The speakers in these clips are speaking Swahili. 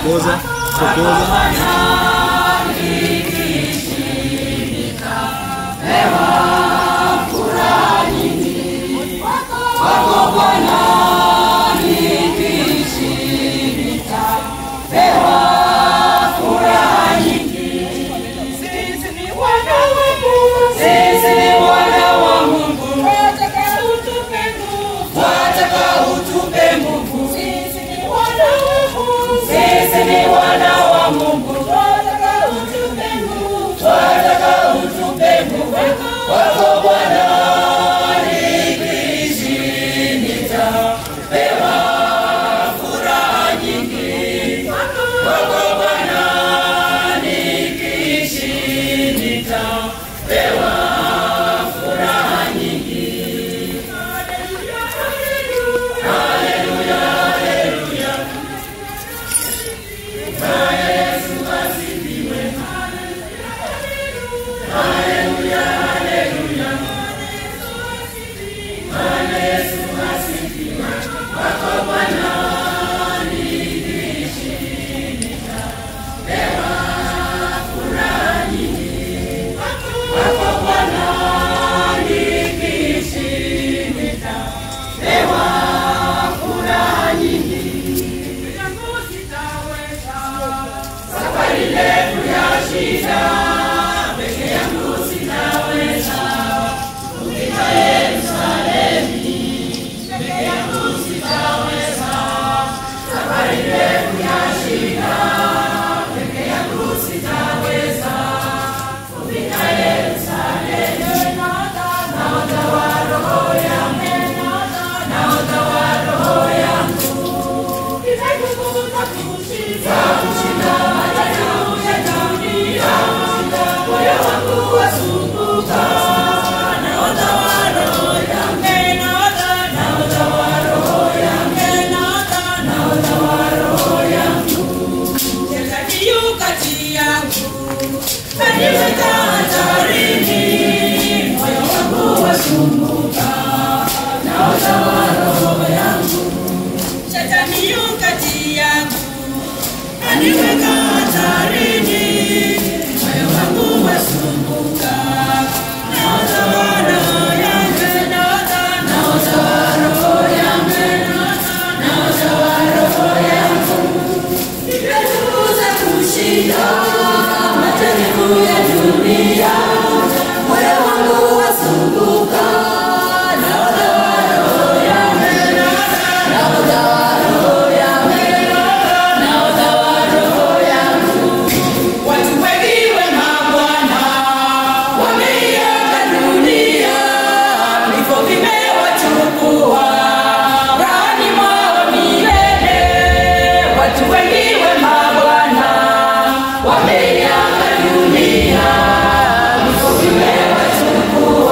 Tukuza. Wameiaga dunia, vifo vimewachukua.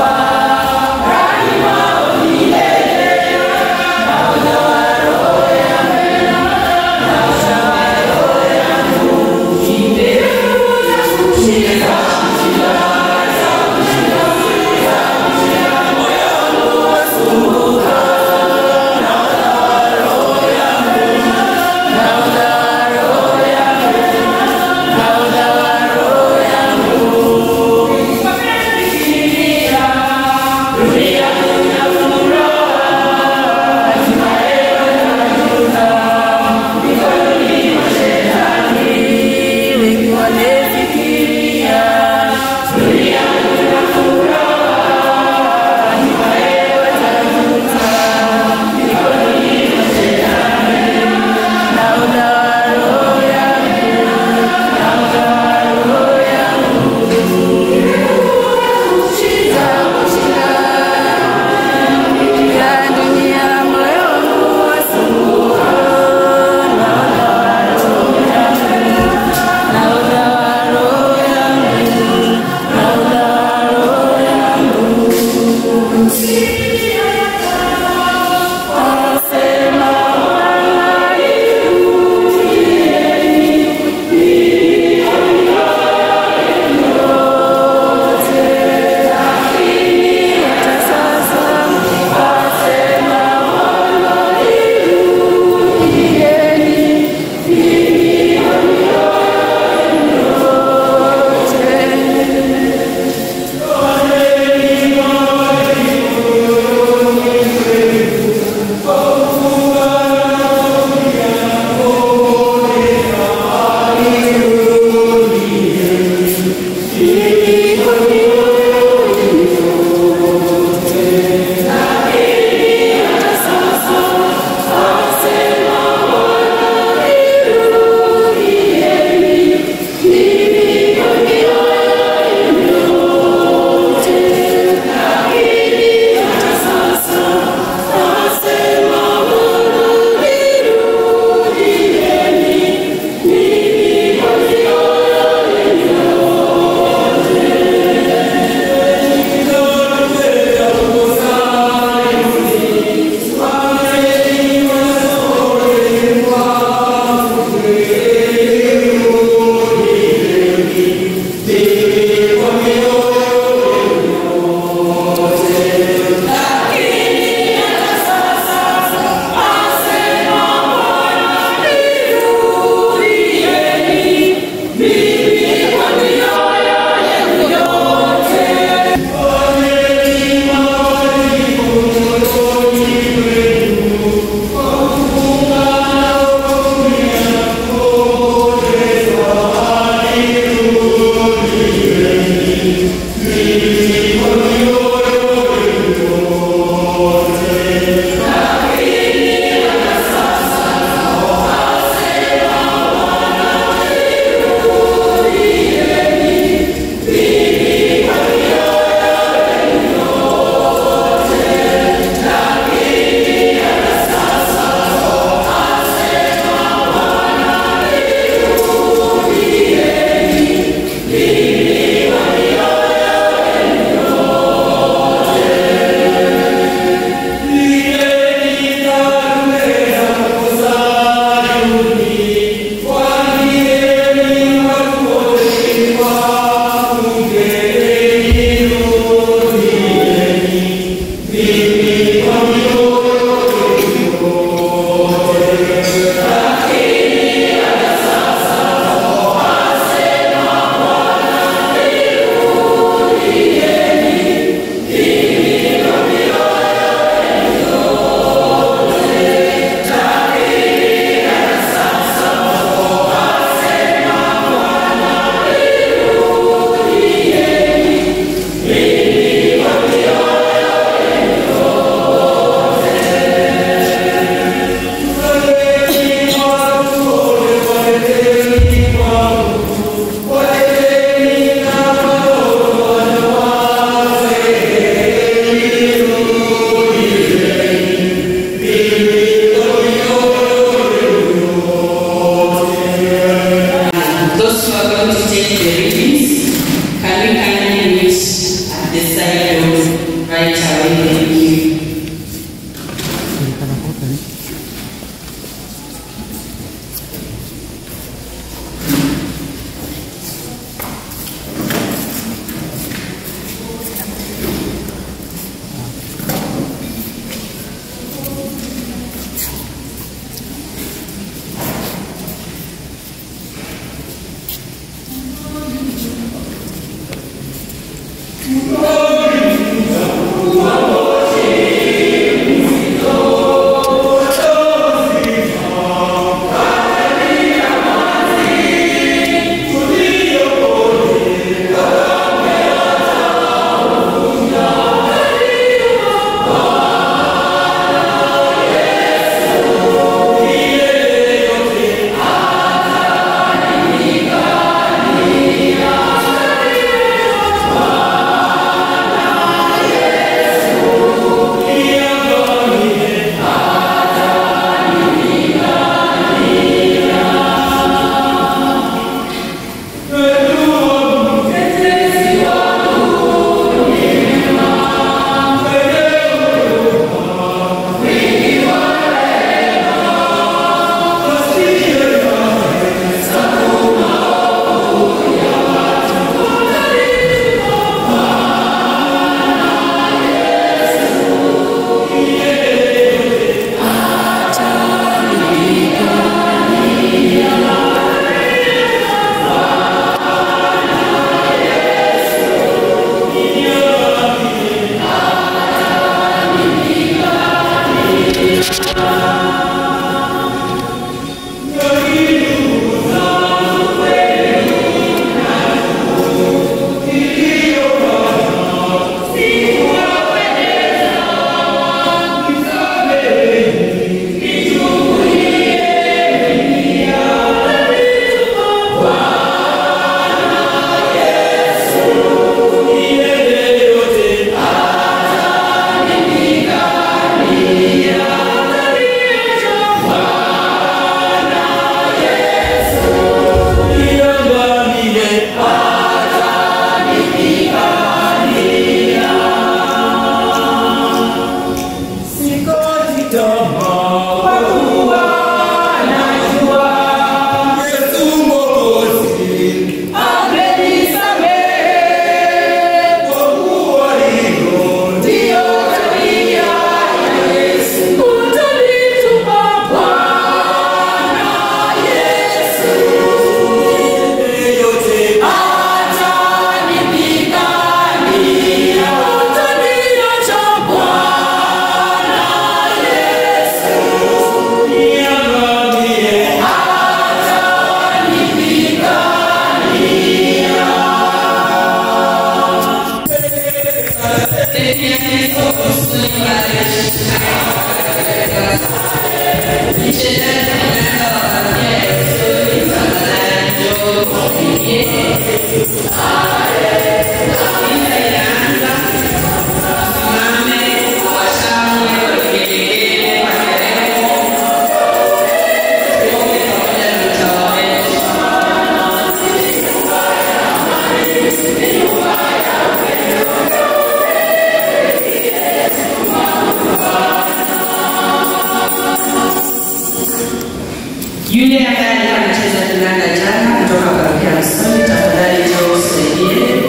Yule ambaye anacheza kinanda jana kutoka parokia ya Soni, tafadhali njoo usaidie.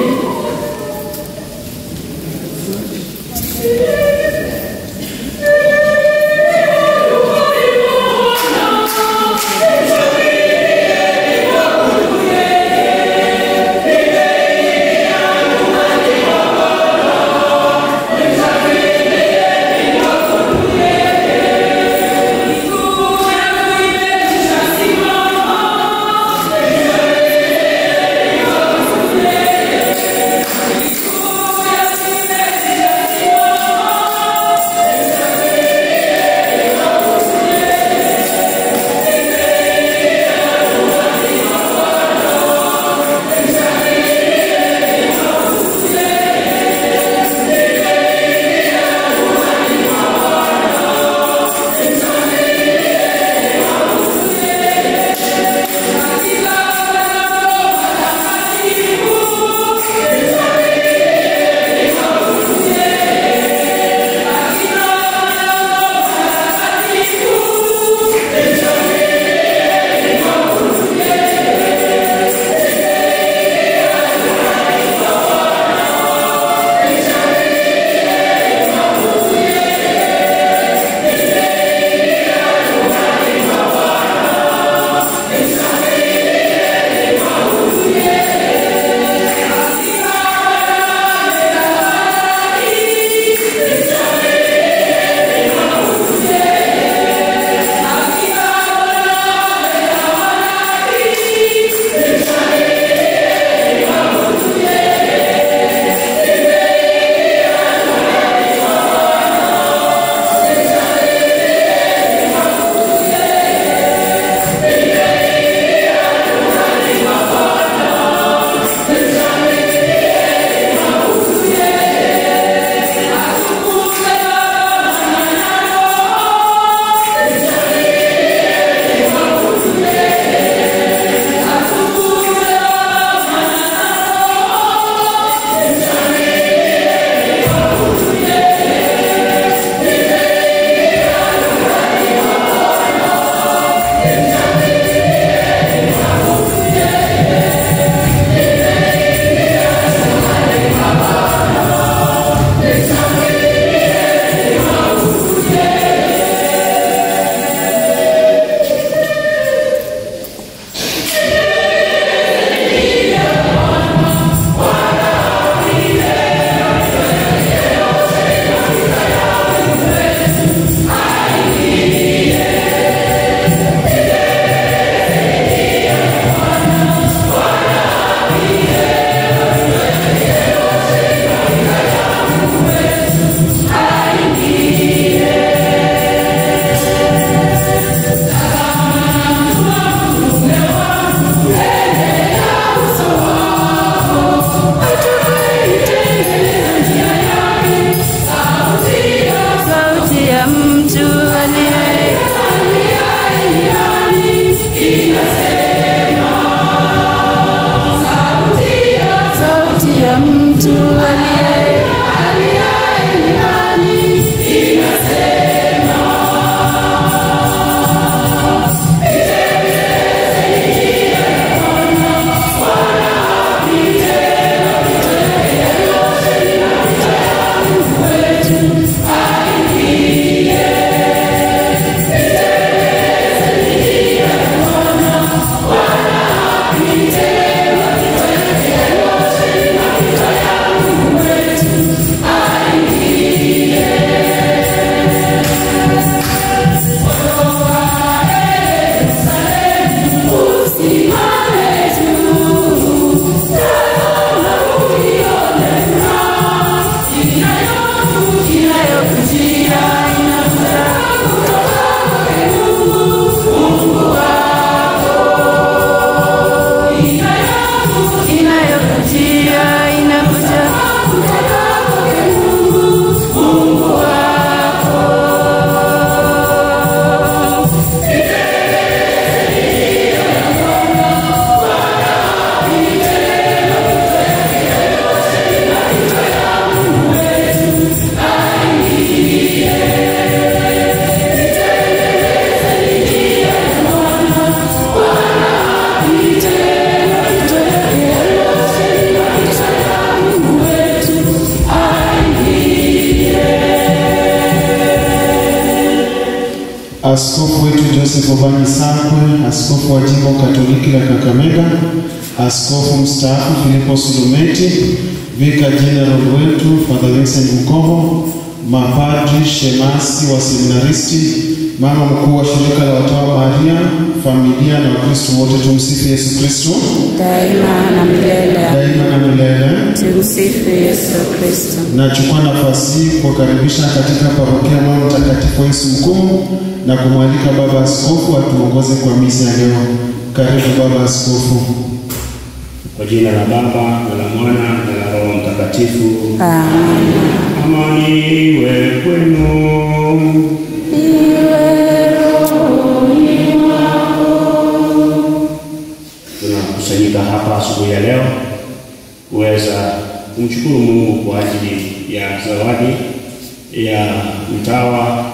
Askofu wetu Joseph Obani Sakwe, askofu wa jimbo Katoliki la Kakamega, askofu mstaafu Filipo Sulumeti, Vicar General wetu Father Vincent Mukomo, mapadri, shemasi wa seminaristi, mama mkuu wa shirika la watawa Maria, familia na Wakristo wote, tumsifu Yesu Kristo. Daima na milele. Daima na milele. Tumsifu Yesu Kristo. Nachukua nafasi hii kukaribisha katika parokia Moyo Mtakatifu Yesu Mkuu na kumwalika Baba Askofu atuongoze kwa misa ya leo. Karibu Baba Askofu. Kwa jina la Baba na la Mwana na la Roho Mtakatifu. Amen. Amani iwe kwenu. Tunakusanyika hapa asubuhi ya leo kuweza kumshukuru Mungu kwa ajili ya zawadi ya mtawa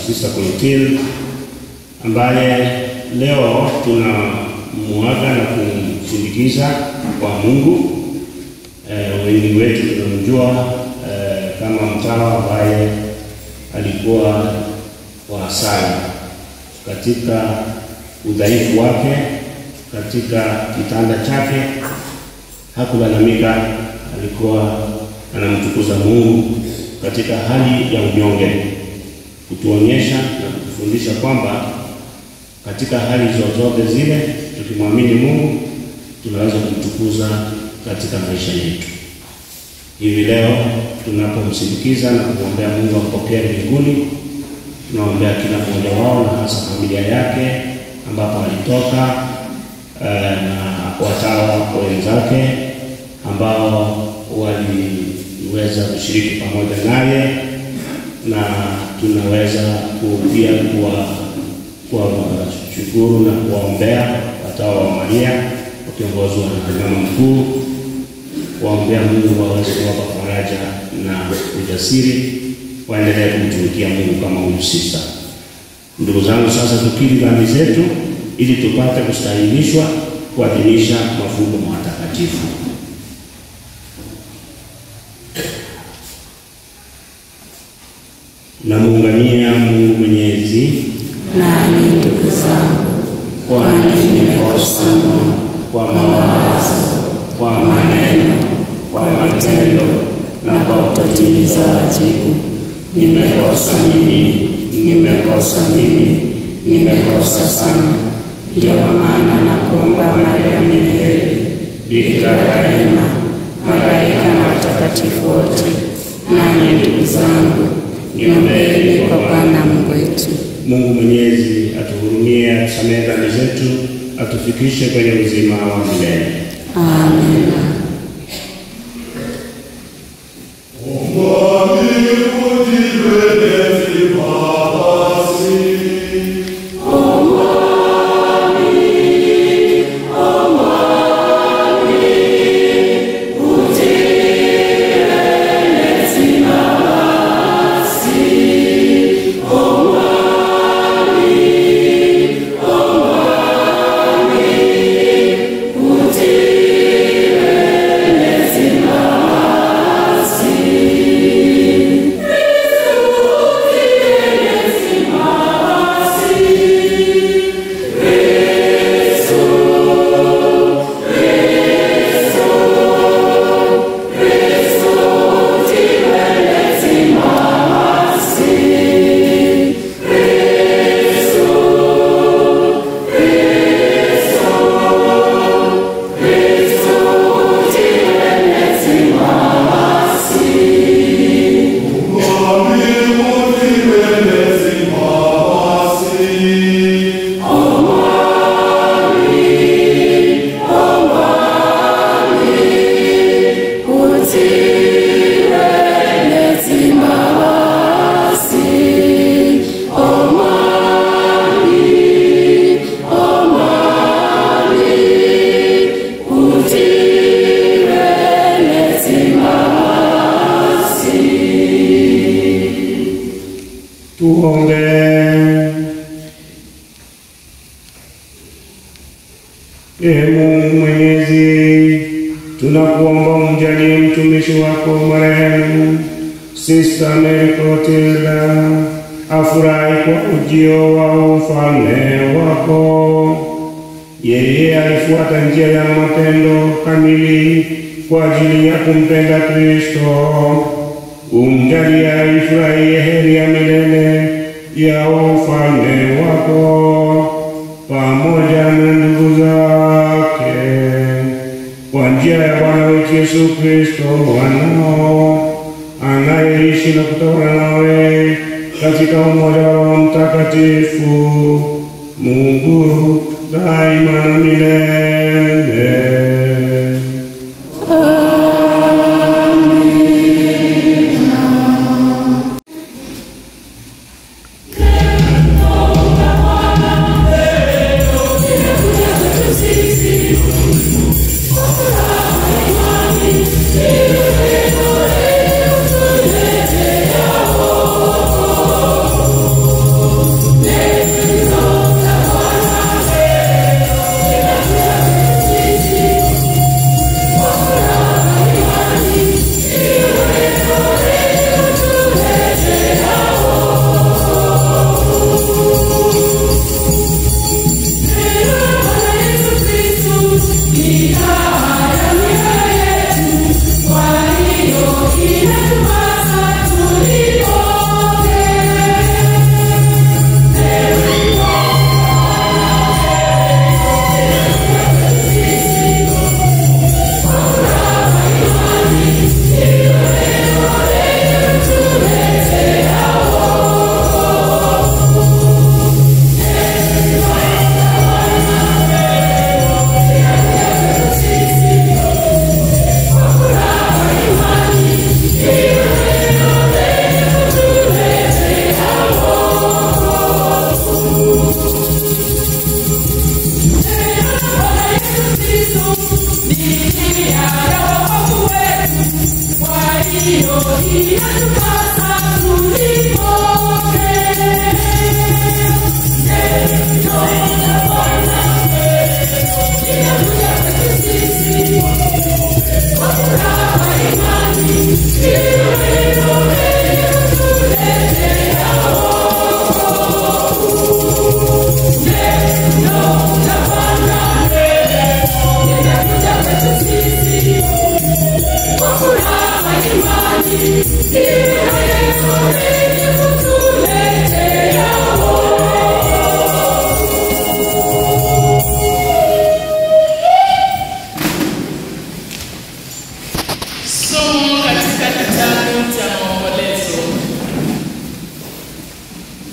Sister Clotilde ambaye leo tunamuaga na kumsindikiza kwa Mungu. Wengi wetu tunamjua kama mtawa ambaye alikuwa wa sala katika udhaifu wake, katika kitanda chake hakulalamika, alikuwa anamtukuza Mungu katika hali ya unyonge, kutuonyesha na kutufundisha kwamba katika hali zozote zile tukimwamini Mungu tunaweza kumtukuza katika maisha yetu. Hivi leo tunapomsindikiza na kumwombea Mungu ampokee mbinguni, tunaombea kila mmoja wao na hasa familia yake ambapo alitoka na watawa wenzake ambao waliweza kushiriki pamoja naye, na tunaweza pia kuwashukuru na kuwaombea watawa wa Maria wakiongozwa na mama mkuu, kuwaombea Mungu waweze kuwapa faraja na ujasiri waendelee kumtumikia Mungu kama huyu sisa. Ndugu zangu, sasa tukiri dhambi zetu ili tupate kustahilishwa kuadhimisha mafumbo matakatifu. Na muungania Mungu Mwenyezi, nani ndugu zangu, kwani nimekosa mno kwa mawazo, kwa maneno, kwa matendo na kwa kutotimiza wajibu. Nimekosa sana. Ndio maana nakuomba Maria milele, Bikira daima, malaika na watakatifu wote, nanyi ndugu zangu, niombeeni kwa Bwana Mungu wetu. Mungu Mwenyezi atuhurumie, atusamehe dhambi zetu, atufikishe kwenye uzima wa milele. Amen. Mungu Mwenyezi, tunakuomba umjalie mtumishi wako marehemu Sister Mary Clotilde afurahi kwa ujio wa ufalme wako. Yeye alifuata njia ya mapendo kamili kwa ajili ya kumpenda Kristo. Umjalie aifurahie heri ya milele ya ufalme wako pamoja na ndugu zake, kwa njia ya Bwana wetu Yesu Kristo mwanao, anayeishi na kutawala nawe katika umoja wa Roho Mtakatifu, Mungu daima na milele.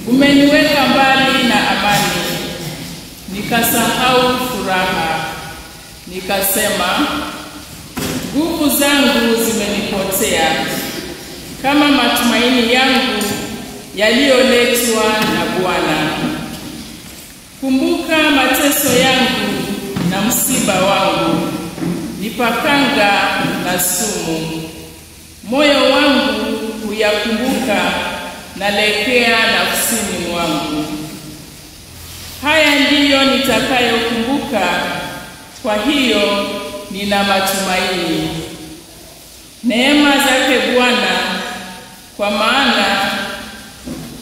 Umeniweka mbali na amani, nikasahau furaha, nikasema nguvu zangu zimenipotea, kama matumaini yangu yaliyoletwa na Bwana. Kumbuka mateso yangu na msiba wangu, nipakanga na sumu. Moyo wangu huyakumbuka, nalekea nafsini mwangu. Haya ndiyo nitakayokumbuka, kwa hiyo nina matumaini. Neema zake Bwana, kwa maana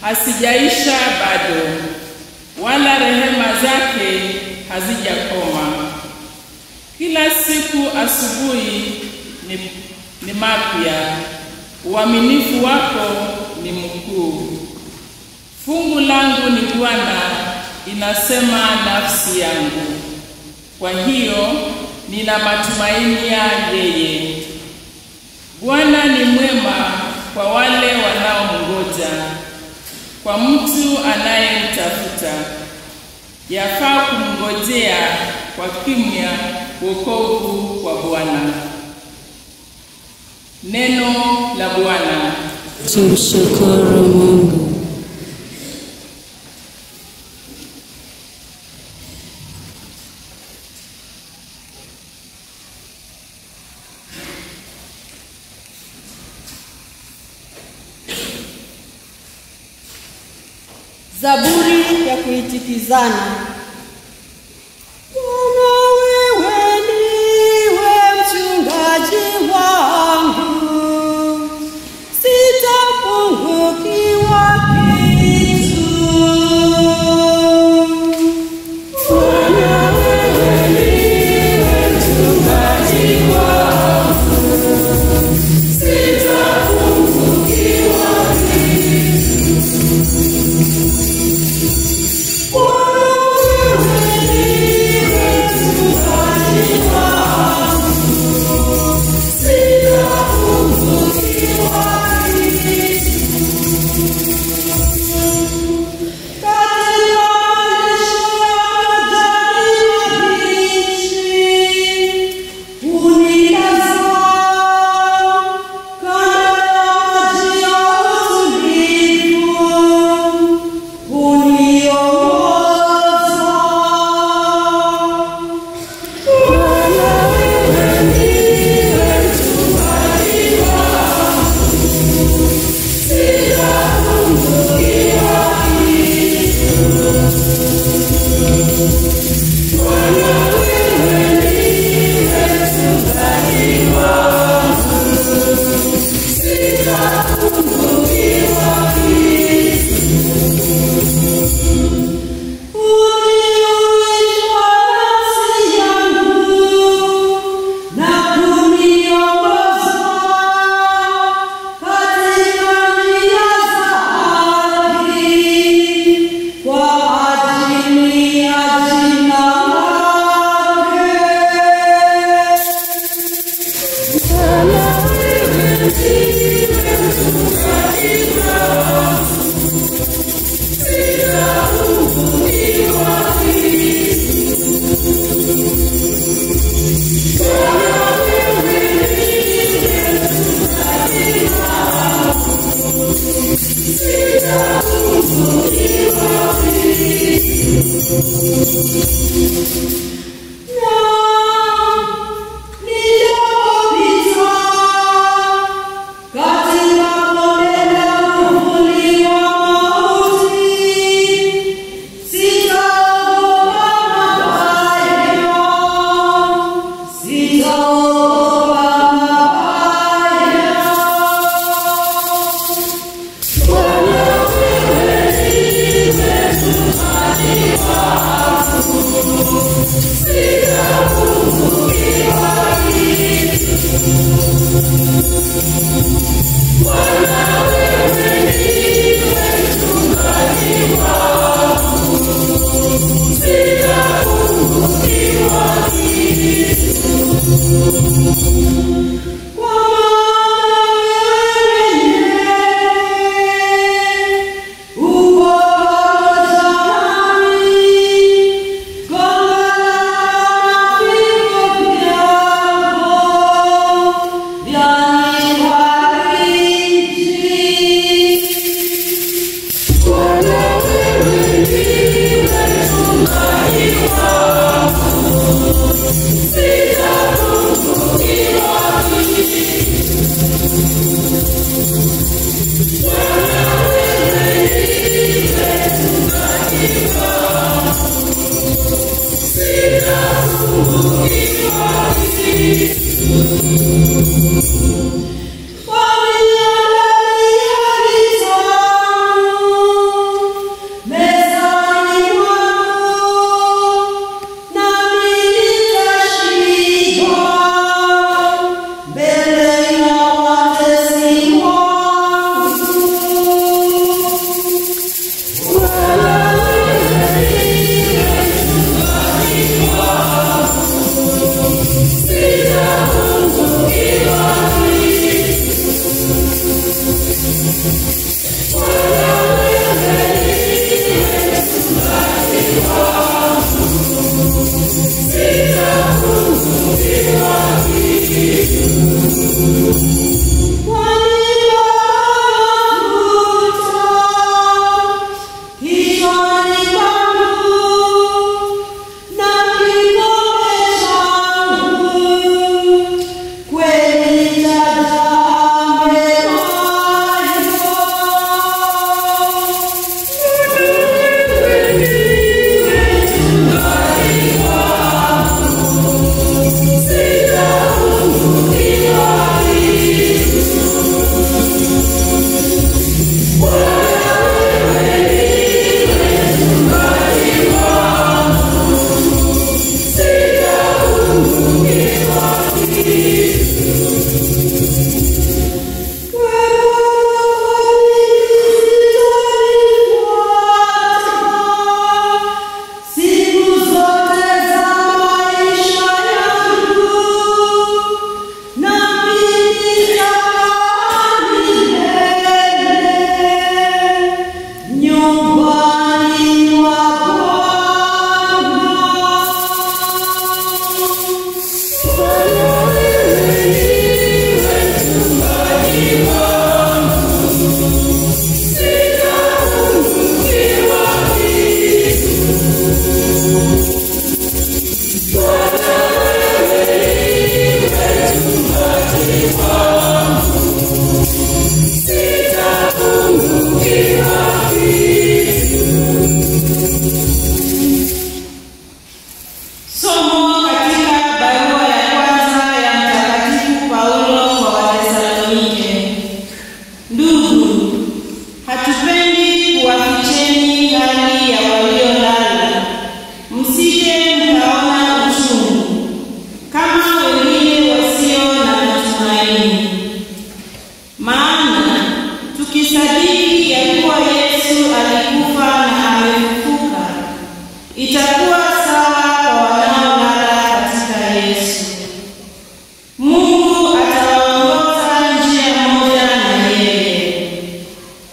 hasijaisha bado, wala rehema zake hazijakoma. Kila siku asubuhi ni mapya, uaminifu wako ni mkuu. Fungu langu ni Bwana, inasema nafsi yangu, kwa hiyo nina matumaini ya yeye. Bwana ni mwema kwa wale wanaomngoja, kwa mtu anayemtafuta. Yafaa kumngojea kwa kimya wokovu kwa Bwana. Neno la Bwana. Tumshukuru Mungu. Zaburi ya kuitikizana. Bwana, wewe ndiwe mchungaji wangu, sitapungukiwa kitu.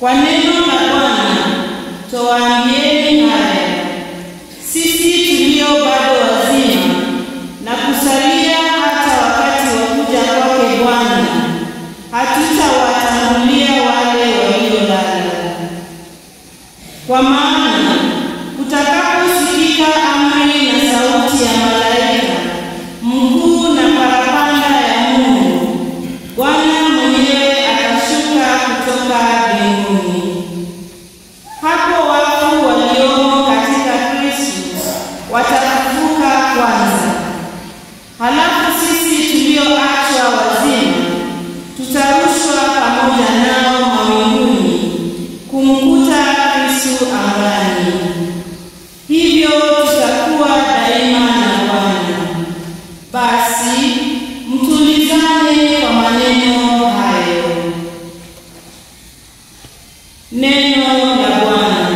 Kwa neno la Bwana towaambieni haya, sisi tulio bado wazima na kusalia hata wakati wa kuja kwake Bwana, hatutawatangulia wale waliolala. Kwa maana kutakaposikika amri na sauti ya malaika mkuu na parapanda ya Mungu, Bwana mwenyewe atashuka kutoka mbinguni. Hapo wafu waliomo katika Kristo watafufuka kwanza. Halafu sisi tulioachwa wazima tutarushwa pamoja nao mawinguni kumkuta Kristo angani. Hivyo tutakuwa daima na Bwana. Basi mtulizane kwa maneno hayo. Neno la Bwana.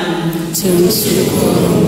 Tumshukuru.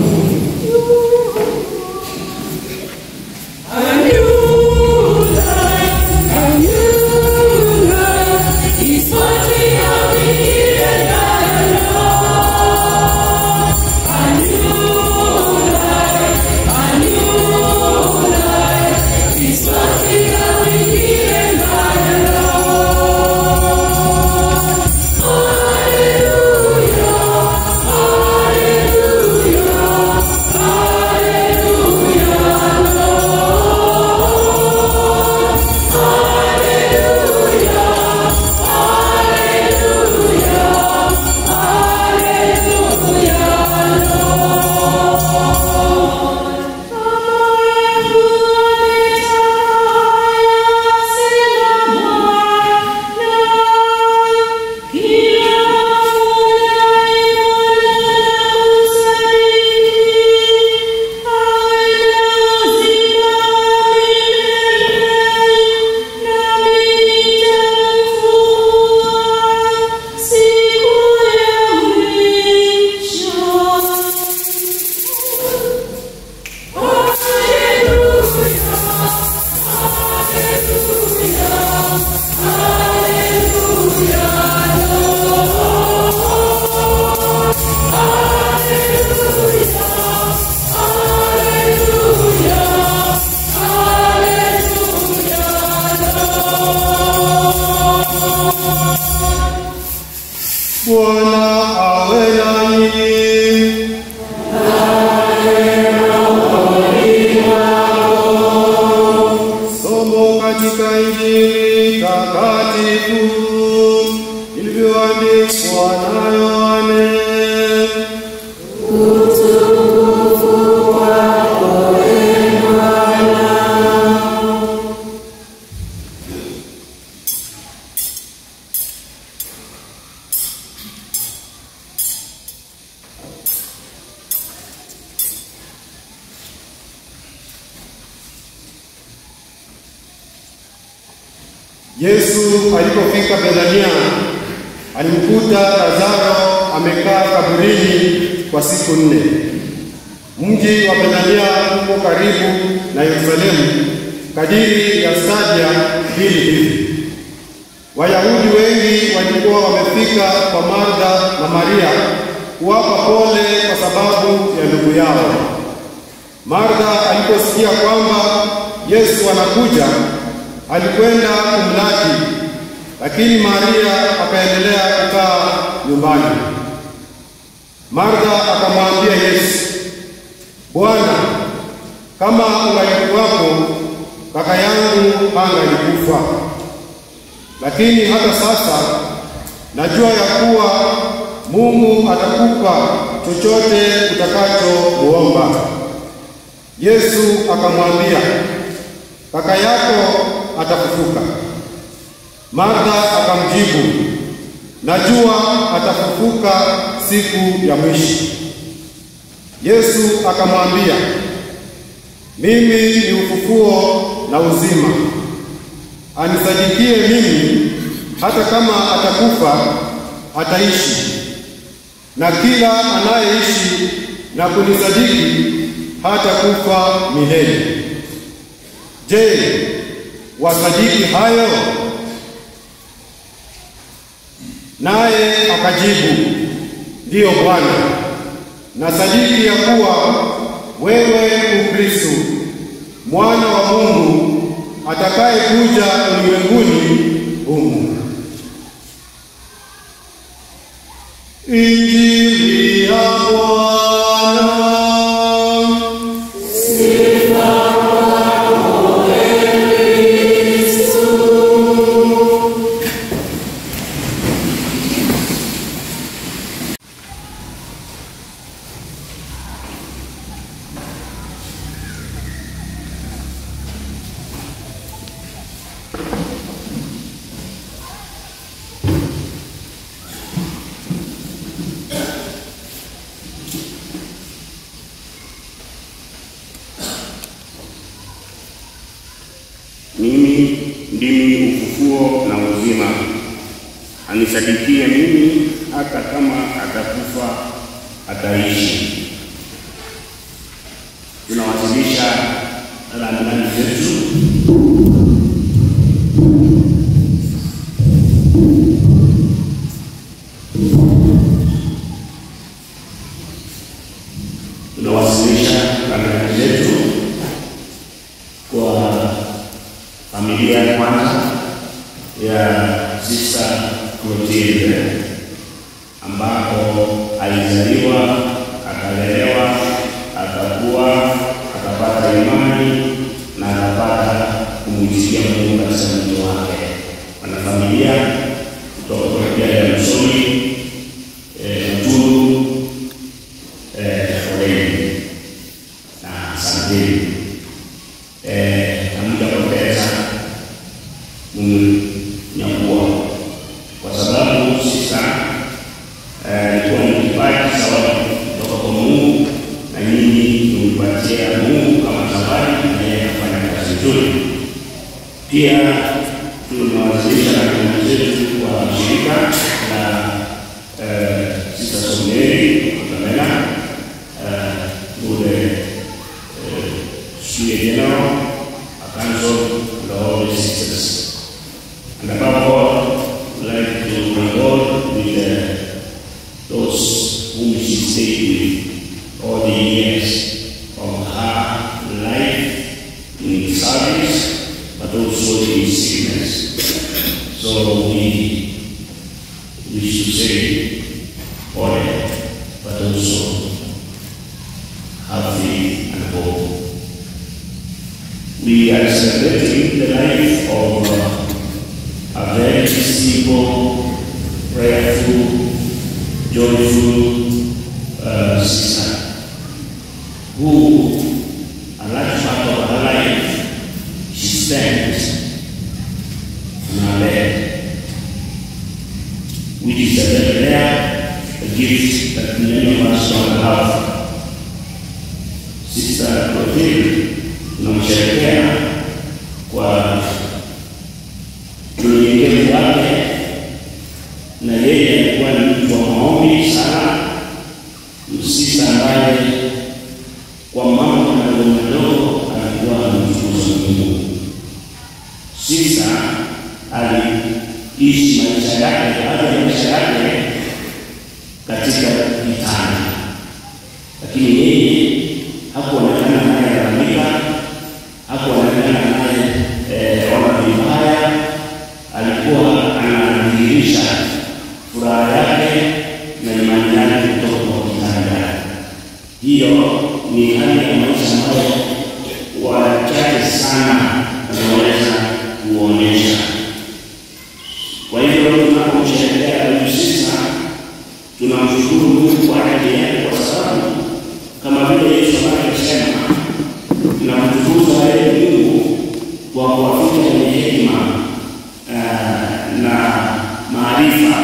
Bwana awe nanyi. Somo katika Injili takatifu ilivyoandikwa na Yohane. Yesu alipofika Bethania, alimkuta Lazaro amekaa kaburini kwa siku 4. Mji wa Bethania uko karibu na Yerusalemu, kadiri ya stadia 2 hivi. Wayahudi wengi walikuwa wamefika kwa Martha na Maria kuwapa pole kwa sababu ya ndugu yao. Martha aliposikia kwamba Yesu anakuja, alikwenda kumlaki, lakini Maria akaendelea kukaa nyumbani. Martha akamwambia Yesu, Bwana, kama ungalikuwapo, kaka yangu hangalikufa. Lakini hata sasa najua ya kuwa Mungu atakupa chochote utakachomuomba. Yesu akamwambia, kaka yako atafufuka. Martha akamjibu, najua atafufuka siku ya mwisho. Yesu akamwambia, mimi ni ufufuo na uzima. Anisadikie mimi, hata kama atakufa ataishi, na kila anayeishi na kunisadiki hatakufa milele. Je, wasadiki hayo? Naye akajibu, ndiyo Bwana, nasadiki ya kuwa wewe Ukristo, mwana wa Mungu atakaye kuja ulimwenguni humu. Injili ya Bwana. Sifa kwako Kristo. Mimi ndimi ufufuo na uzima. Anisadikie mimi, hata kama atakufa ataishi. Tunawasilisha rambirambi zetu kwa familia ya kwanza ya Sister Clotilde, ambapo alizaliwa, akalelewa, akakuwa, akapata imani na akapata kumwitikia Mungu katika mwito wake. Wanafamilia kutoka kwa ya Msoni, Mtulu, Foleni na Santini. Kamuda kupeza mnyakua kwa sababu sisa ilikuwa ni kipaji zawadi kutoka kwa Mungu, na nyinyi tumpatia Mungu kama zawadi, na yeye afanya kazi nzuri. Pia tunawasilisha na zetu kwa shirika la Sister Someri Kutamela ule Sue General, a council of all the sisters. And above all, we'd like to reward with those whom she stayed with all the years of her life in service, but also in sickness. So we should say honor, but also have faith and hope. We are celebrating the life of a very simple, prayerful, joyful sister who, a large part of her life, she spent on her bed, which is a very rare gift that many of us don't have. Sister Clotilde tunamsherehekea kwa unyenyekevu wake, na yeye alikuwa ni mtu wa maombi sana, msisa ambaye kwa mambo madogo alikuwa anamtukuza Mungu. Sisa aliishi maisha yake, baadhi ya maisha yake katika vitani, lakini yeye hakuonekana naye analalamika, hakuonekana naye ona vibaya. Alikuwa anadhihirisha furaha yake na imani yake kutoka kwa kitanda. Hiyo ni hali ya maisha ambayo wachache sana wanaweza kuonyesha. Kwa hivyo tunapomsherehekea huyu sisa, tunamshukuru Mungu kwa ajili yake, kwa sababu kama vile Yesu alisema, tunamtukuza yeye Mungu kwa kuwaficha wenye hekima na maarifa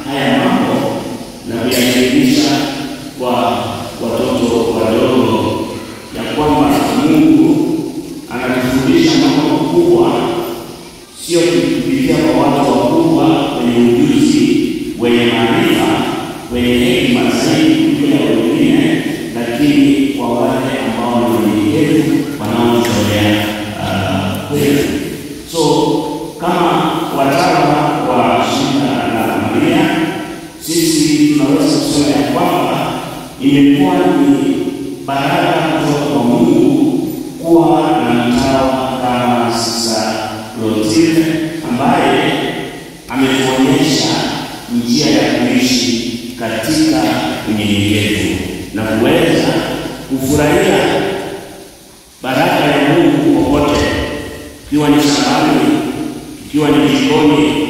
haya mambo na kuyashirikisha kwa watoto wadogo, ya kwamba Mungu anatufundisha mambo makubwa, sio kupitia kwa watu wakubwa wenye ujuzi, wenye maarifa, wenye hekima zaidi kuliko wengine, lakini kwa wale ambao ni wenyekevu, wanaojitolea kweli. So kama watawa wa shirika la Maria, sisi tunaweza kusema ya kwamba imekuwa ni baraka kutoka kwa Mungu kuwa na mtawa kama Sista Clotilde ambaye ametuonyesha njia ya kuishi katika unyenyekevu na kuweza kufurahia baraka ya Mungu popote, ikiwa ni shambani, ikiwa ni jikoni,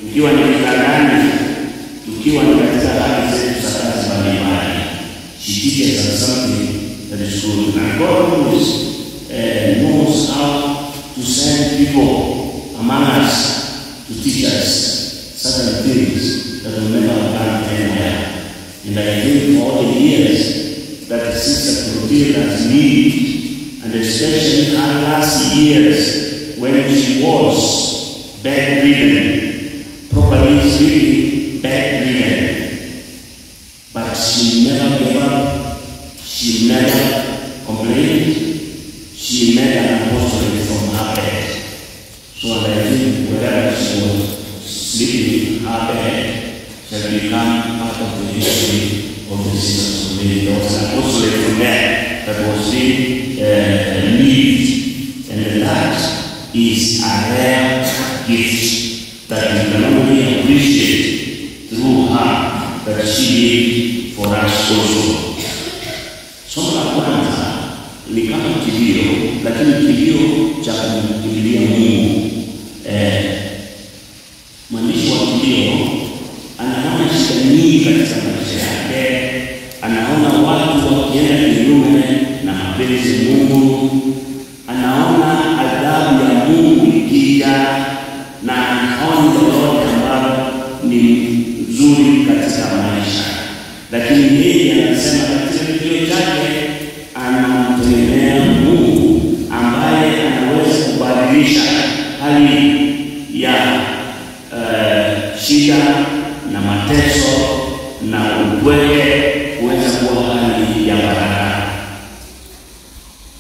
ikiwa ni kitandani, ikiwa ni katika hali zetu za kazi mbalimbali. She teaches us something that is good, and God knows how to send people among us to teach us certain things that we never have done anywhere. And I think for all the years that Sister Clotilde has lived, and especially her last years when she was bedridden, properly speaking, bedridden, but she never gave up, she never complained, she made an apostolate from her bed. So I think wherever she was sleeping, her bed shall become part of the history of the Sisters of Mary. There was an apostolate from there that was being lived, and that is a rare gift that we can only appreciate through her, that she lived for us also. Somo la kwanza ni kama kilio, lakini kilio cha kumkimbilia Mungu. Mwandishi wa kilio anaona shida nyingi katika maisha yake, anaona watu wakienda kinyume na mapenzi ya Mungu, anaona adhabu ya Mungu ikija, na anaona lolote ambalo ni nzuri katika maisha. Lakini yeye anasema katika kilio chake anamtegemea Mungu ambaye anaweza kubadilisha hali ya shida na mateso na upweke kuweza kuwa hali ya baraka.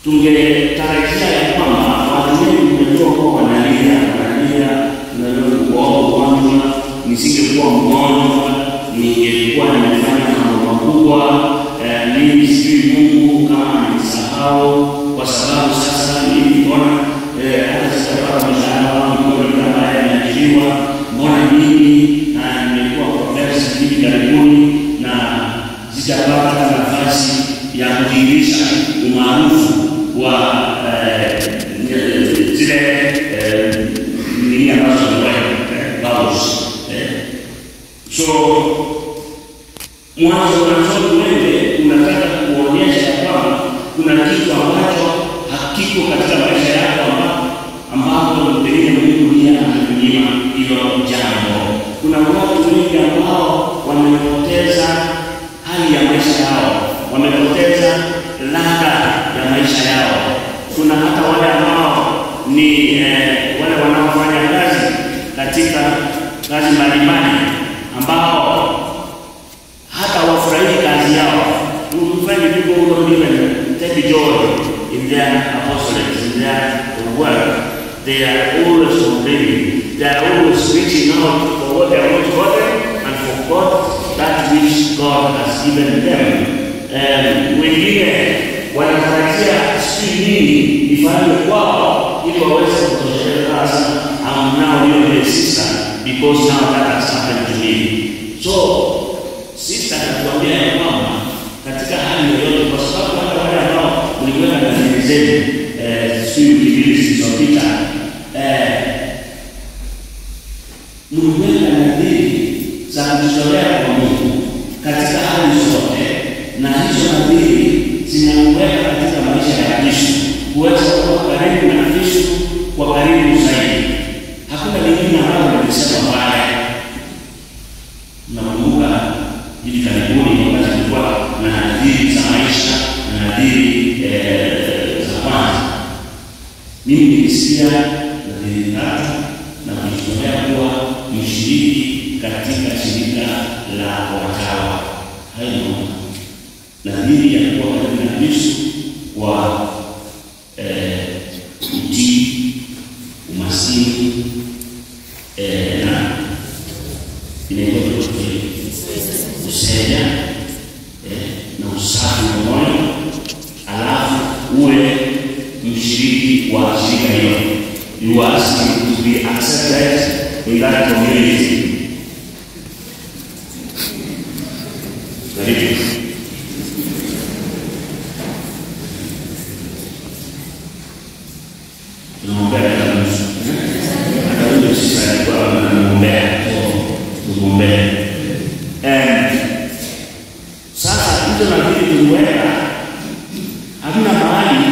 Tungetarajia ya kwamba watu wengi wamejua kuwa wanalia, tunajua ugonjwa, nisingekuwa mgonjwa, ningekuwa nimefanya mambo makubwa, mimi sijui Mungu kama nisahau, kwa sababu sasa mimi mbona hata sitapata mshahara wangu, mbona ambaye anaajiriwa, mbona mimi na nimekuwa profesa hivi karibuni na sitapata nafasi ya kudhihirisha umaarufu wa zile nini ambazo baus. So mwanzo wewe unataka kuonyesha kwamba kuna kitu ambacho hakiko katika maisha yako ambapo pengine Mungu ndiye anakunyima hilo jambo. Kuna watu wengi ambao wamepoteza hali ya maisha yao, wamepoteza ladha ya maisha yao. Kuna hata wale ambao ni wale wanaofanya kazi katika kazi mbalimbali ambao hata wafurahi kazi yao. You find people who don't even take joy in their apostolates, in their work. They are always complaining. They are always reaching out for what they want to God and for God that which God has given them. Wengine wanatarajia siku nini ifanywe kwao ili waweze kutosheleza. I'm now your sister because now that has happened to me. So sister anatuambia ya kwamba katika hali yoyote, kwa sababu hata wale ambao ulikwenda na dini zenu siku mbili zilizopita, mlikwenda na dini za kujitolea kwa Mungu katika hali zote, na hizo nadhiri zinaweka katika maisha ya Kristo kuweza kuwa karibu na Kristo kwa karibu zaidi. Hakuna lingine ambalo nilisema pale. Nakumbuka hivi karibuni wakati tulikuwa na nadhiri za maisha na nadhiri za kwanza, mimi nilisikia nadhiri tatu na kujitolea kuwa mshiriki katika shirika la watawa. Hayo nadhiri ya kuwa karibu na Kristo kwa utii, umaskini na inaitwa kusenya na usafi wa moyo, alafu uwe mshiriki wa shirika hilo. You are asking to be accepted in that community. Sasa hizo na vile tuliweka hakuna mahali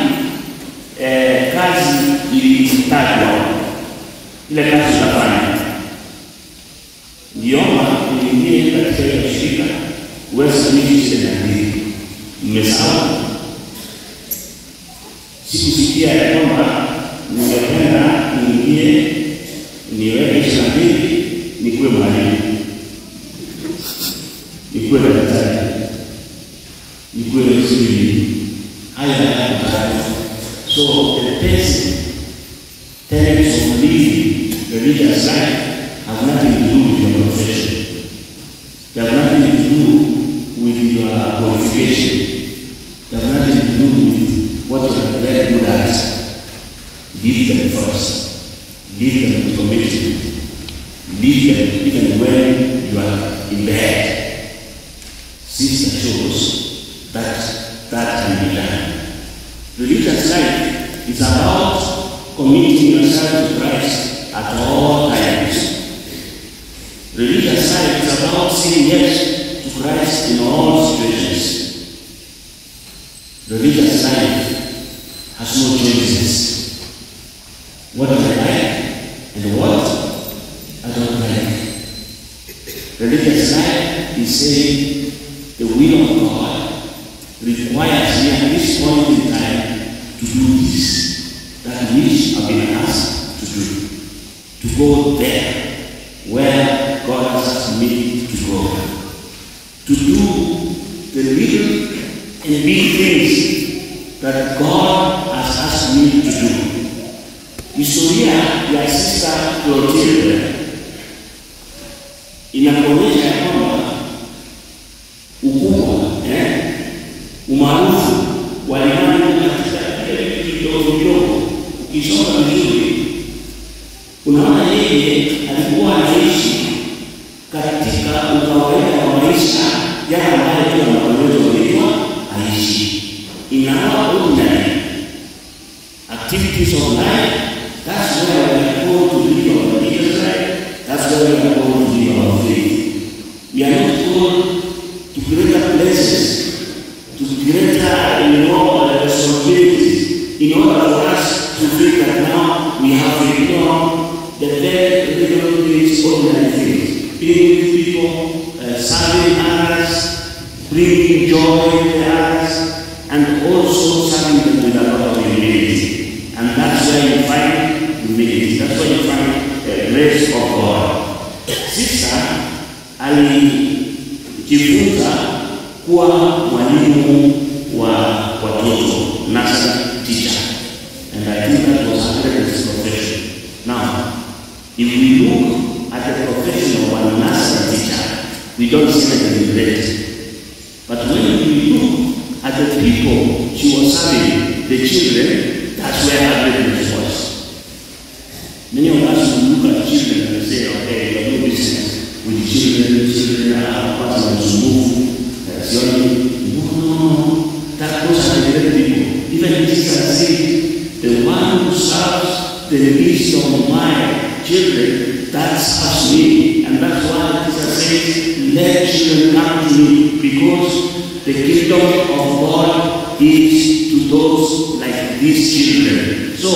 kazi ilitajwa, ile kazi tunafanya. Ndiomba uingie katika ile shirika uweze kuishi ile nadhiri. Mmesahau sikusikia ya kwamba ningependa niingie niweke ile nadhiri nikuwe mwalimu, nikuwe daktari, nikuwe mzuri. Haya. So the basic tenets of living religious life have nothing to do with your profession. They have nothing to do with your qualification. They have nothing to do with what you are very good at. Leave them first. Leave them with commitment. Leave them even when you are in bed. Sister shows that can be done. Religious life is about committing yourself to Christ at all times. Religious life is about saying yes to Christ in all situations. Religious life has no choices. What I like and what I don't like. Religious life is saying the will of God requires me at this point in time to do this, that which I've been asked to do, to go there where God has asked me to go, to do the little and big things that God has asked me to do. Historia ya Sister Clotilde inaonyesha ya kwamba ukubwa umaarufu walimani katika kile kidogo ukisoma vizuri unaona yeye alikuwa anaishi katika ukawaida wa maisha yale ambayo kila mwanadamu alikuwa aishi. In our ordinary activities of life, that's where we are going to live our religious life, that's where we are going to live our faith. We are not going to greater places, to greater, responsibilities, in order for us to think that now we have to ignore the very little things, ordinary things, being with people, serving others, bringing joy to others, and also serving them with a lot of humility. And that's where you find humility. That's where you find the grace of God. Sister alijifunza kuwa mwalimu wa watoto, nursery teacher, and I think that was his profession. Now, if we look at the profession of a nursery teacher, we don't see anything great. But when we look at the people she was serving, the children, that's where her greatness was. Many of us will look at children and say, okay, you have no business with children are part of the move. No, that those are the great people. Even Jesus said, the one who serves the least of my children, that serves me. And that's why Jesus said, let children come to me, because the kingdom of God is to those like these children. So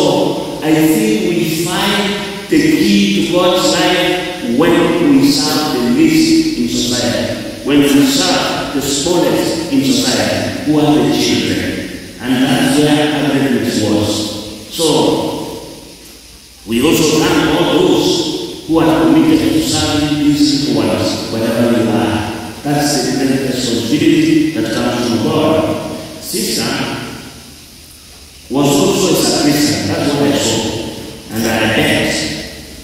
I think we find the key to God's life when we serve the least in society, when we serve the smallest in society, who are the children. And that's where greatness was. So we also thank all those who are committed to serving these ones, wherever they are. That's the responsibility that comes from God. Sister was also a sacristan. That's what I saw. And I bet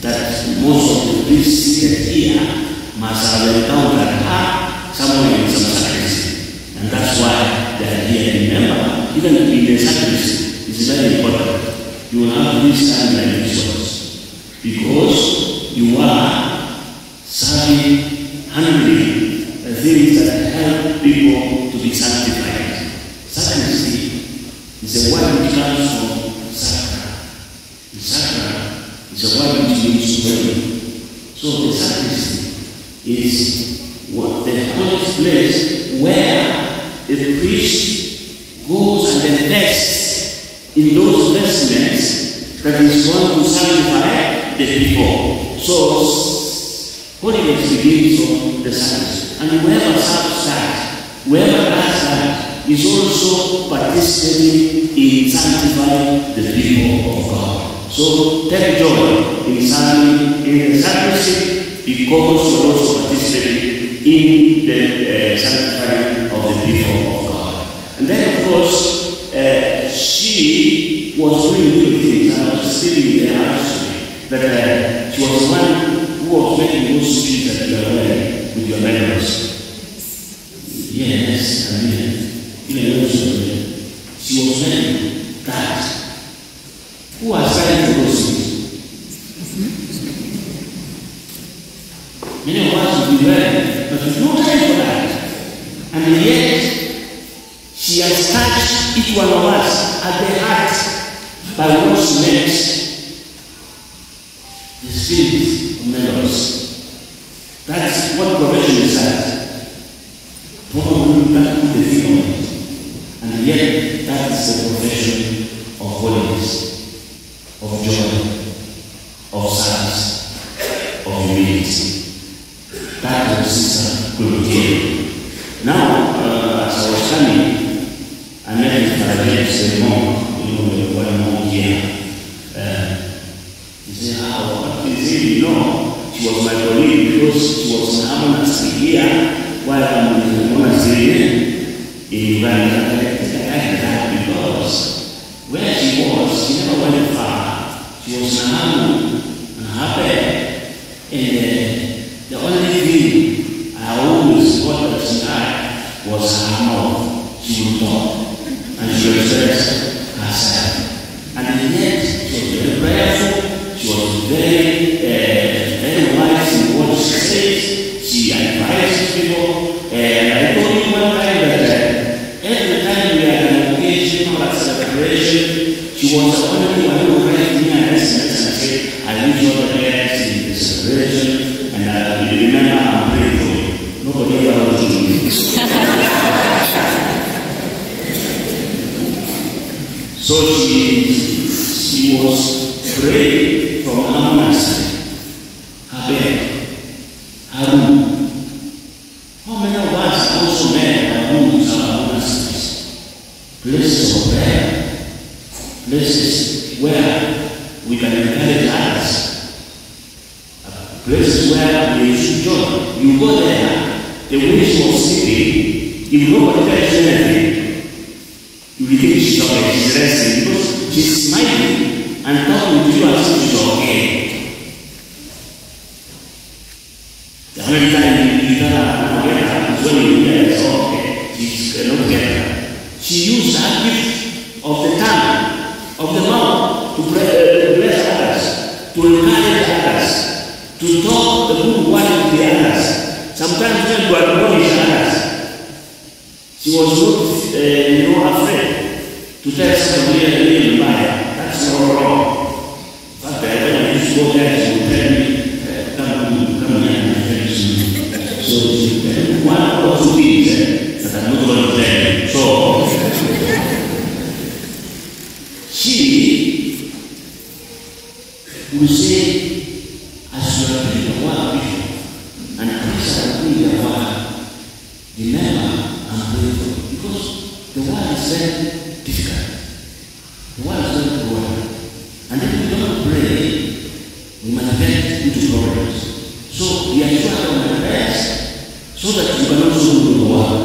that most of the priests seated here must have encountered her somewhere in some sacristy. And that's why they are here. Remember, even in the sacristy, it's very important. You will have this kind like rituals. Because you are serving, handling the things that help people to be sanctified. Sacristy is a word which comes from sacra. The sacra is a word which means holy. So the sacristy is what the holy place where the priest goes and invests in those vestments that is going to sanctify the people. So holiness begins from the sacristy. And whoever serves that, whoever does that, is also participating in sanctifying the people of God. So take joy in serving in the sacristy because you are also participating in the sanctifying of the people of God. And then of course, she was doing good things. I was still in the house that she was one who was making those speeches that you are wearing with your members. Yes, I mean, even also, she was wearing that. Who are trying to those things? Many of us will be wearing, but there's no time for that. And yet, she has touched each one of us at the heart by what she makes the spirit of members. That's what profession is at. Probably that could be on it. And yet, that is the profession of holiness, of joy, of service, of humility. That was Sister Clotilde. Now, as I was coming, I met with Father James one more year. He said, how? He said, you know, she was my colleague because she was in a monastery here while I'm in the monastery in Uganda. Because where she was, she never went far. She was in a home and happy. And the only thing I always thought that she had was her mouth. She would talk. And she expressed herself. And yet, she was very prayerful, she was very wise in what she says, she advises people. And I told you one time that every time we had an occasion or a celebration, she was the only one who would write me an SMS and say, I wish you all the best in the celebration, and I remember I'm praying for you. Nobody ever wants to do this. So she was praying from her monastery, her bed, her room. How many of us also met our rooms, our monasteries? Places of prayer, places where we can encourage others, places where we should join. You go there, the way she was sleeping, if nobody tells you anything, you will think she's okay, she's resting, because she's smiling and talking to you as if she's okay. The only time you get her is when you get her, it's okay, she's not getting her. She used that gift of the tongue, of the mouth, to bless others, to encourage others, to talk the good word to the others, sometimes even to admonish others. She was not, afraid to tell somebody a little lie. That's not wrong. But when I used to go there, she would tell me, come here and tell you. So she said, one or two things that I'm not going to tell you. So she will say, as you are doing the work, and Christ are doing the work, remember, I'm praying for you. Because the word is very difficult. The word is very cruel. And if we don't pray, we might get into problems. So we are trying our best so that you can also do the work.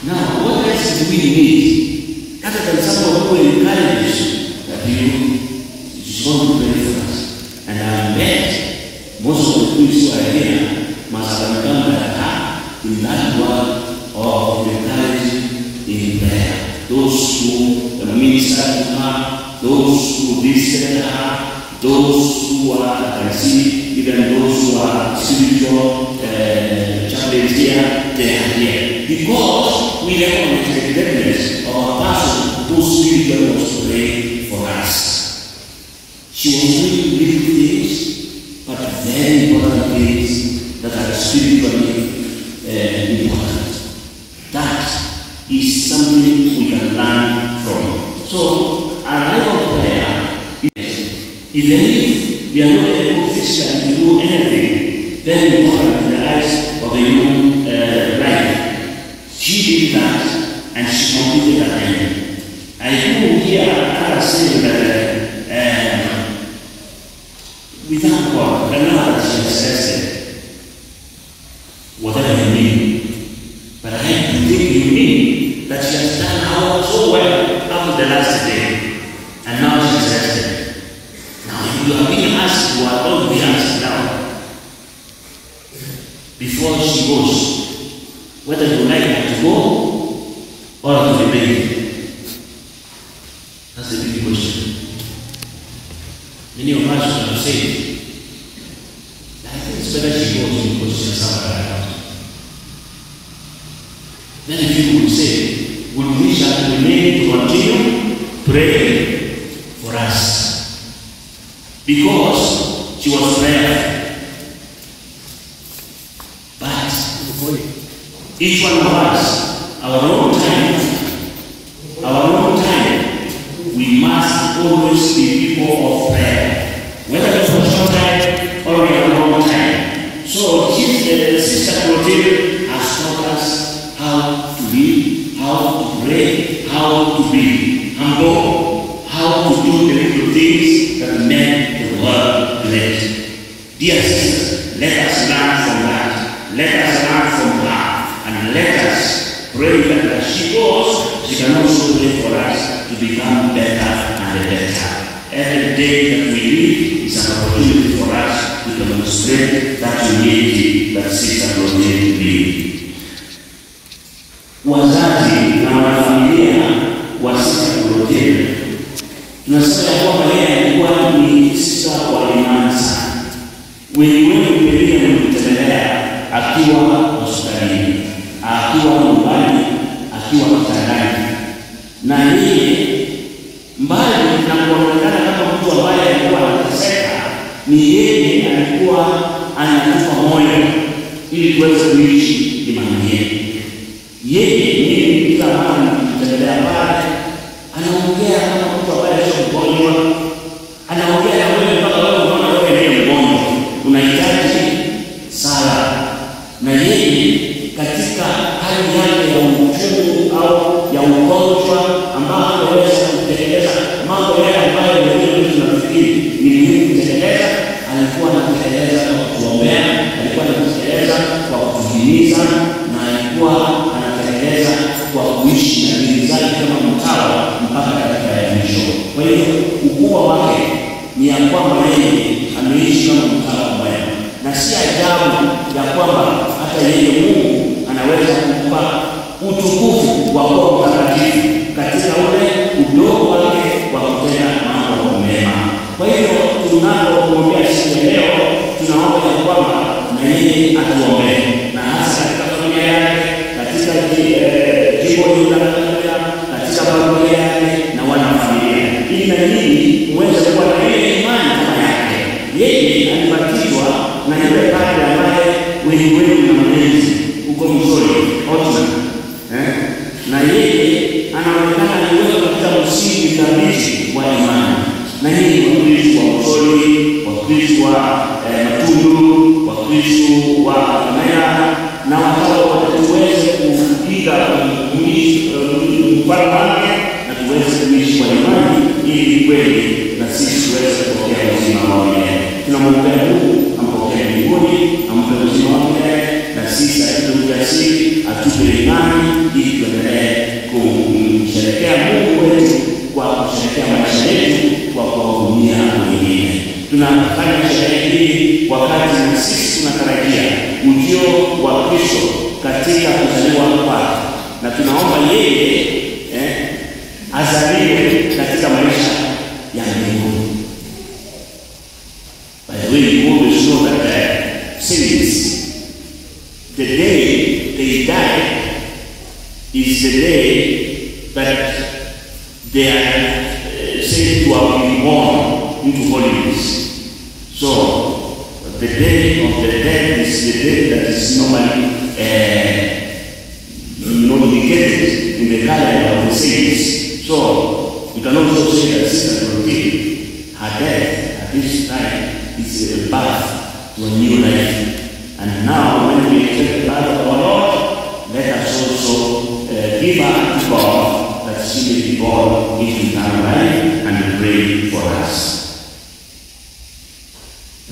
Now, what else do we need? Other than someone who will encourage you that you is going to pray for us. And I bet most of the people who are here must have become like her in that work chaplains here, they are here. Because we recognize the greatness of a person whose spiritual was to pray for us. She was doing little things, but very important things that are spiritually important. That is something we can learn from. So, our life of prayer is, even if we are not able physically to do anything very important in the eyes of a human life, she did that and she completed that end. I do hear others saying that without God, I know that she has tested whatever you mean. But I think you mean that she has done out so well up to the last day, and now she's rested. Now you are being asked, you are going to be asked now, before she goes, whether you like her to go or to remain. That's the big question. Many of us have said, I think it's better she goes because she has suffered out. Many people will say, would we shall remain to continue praying for us? Because she was prayerful. But each one of us, our own time, we must always be people of prayer. Whether it's for short time or a long time. So Sister Clotilde has taught us how to live, how to pray, how to be humble, how to do the little things that make the world great. Dear sisters, let us learn from that. Let us learn from her, and let us pray that as she goes, she can also pray for us to become better and better. Every day that we live is an opportunity for us to demonstrate that unity that Sister Clotilde lived. Wazazi na wanafamilia wa Sister Clotilde, tunasema ya kwamba yeye alikuwa ni sister wa imani sana. Wengi pengine mlimtembelea akiwa hospitalini, akiwa nyumbani, akiwa kitandani, na yeye mbali na kuonekana kama mtu ambaye alikuwa anateseka, ni yeye alikuwa anatupa moyo ili tuweze kuishi imani yetu. Yeye kila mara nikitembelea pale anaongea kama mtu ambaye sio mgonjwa, anaongea na wewe mpaka wewe unaona wewe ndiye mgonjwa, unahitaji sala. Na yeye katika hali yake ya uchungu au ya ugonjwa ambao anaweza kutekeleza mambo yale ambayo wengine tunafikiri ni muhimu kutekeleza, alikuwa anatekeleza kwa kuombea, alikuwa anatekeleza kwa kuhimiza, na alikuwa anatekeleza kwa kuishi na dini zake kama mtawa mpaka katika ya mwisho. Kwa hiyo ukubwa wake ni ya kwamba yeye ameishi kama mtawa mwema, na si ajabu ya kwamba hata yeye Mungu anaweza kumpa utukufu wa Roho Mtakatifu katika ule udogo wake wa kutenda mambo mema. Kwa hiyo tunapomwombea siku ya leo, tunaomba ya kwamba na yeye atuombee, na hasa katika familia yake, katika jimbo hili la Tanzania, katika familia yake na wanafamilia, ili na nyinyi muweze kuwa na ile imani kama yake. Yeye alibatizwa na yule padre ambaye wengi wenu na mwenzi uko mzuri Otman, na yeye anaonekana aliweza katika msingi thabiti wa imani. Na hii ni Wakristo wa Msoli, Wakristo wa Matundu, Wakristo wa Kamera, na watawa tuweze kupiga mfano wake na tuweze kuishi kwa imani, ili kweli na sisi tuweze kupokea uzima wa milele. Tunamwombea Mungu ampokee mbinguni, ampe uzima wa milele, na sisi atupe ujasiri, atupe imani, ili tuendelee kumsherehekea Mungu wetu kwa kusherehekea maisha yetu kwa kuwahudumia wengine. Tunafanya sherehe hii wakati na sisi tunatarajia ujio wa Kristo katika kuzaliwa kwake, na tunaomba yeye azaliwe katika maisha ya Mungu. By the way, you always know that saints the day they died is the day that they are said to have been born into holiness. So the day of the death is the day that is normally indicated in the calendar of the saints. So you can also say that Sister Clotilde, her death at this time is a birth to a new life. And now when we accept the birth of our Lord, let us also give her to God that she may be born into eternal life and pray for us.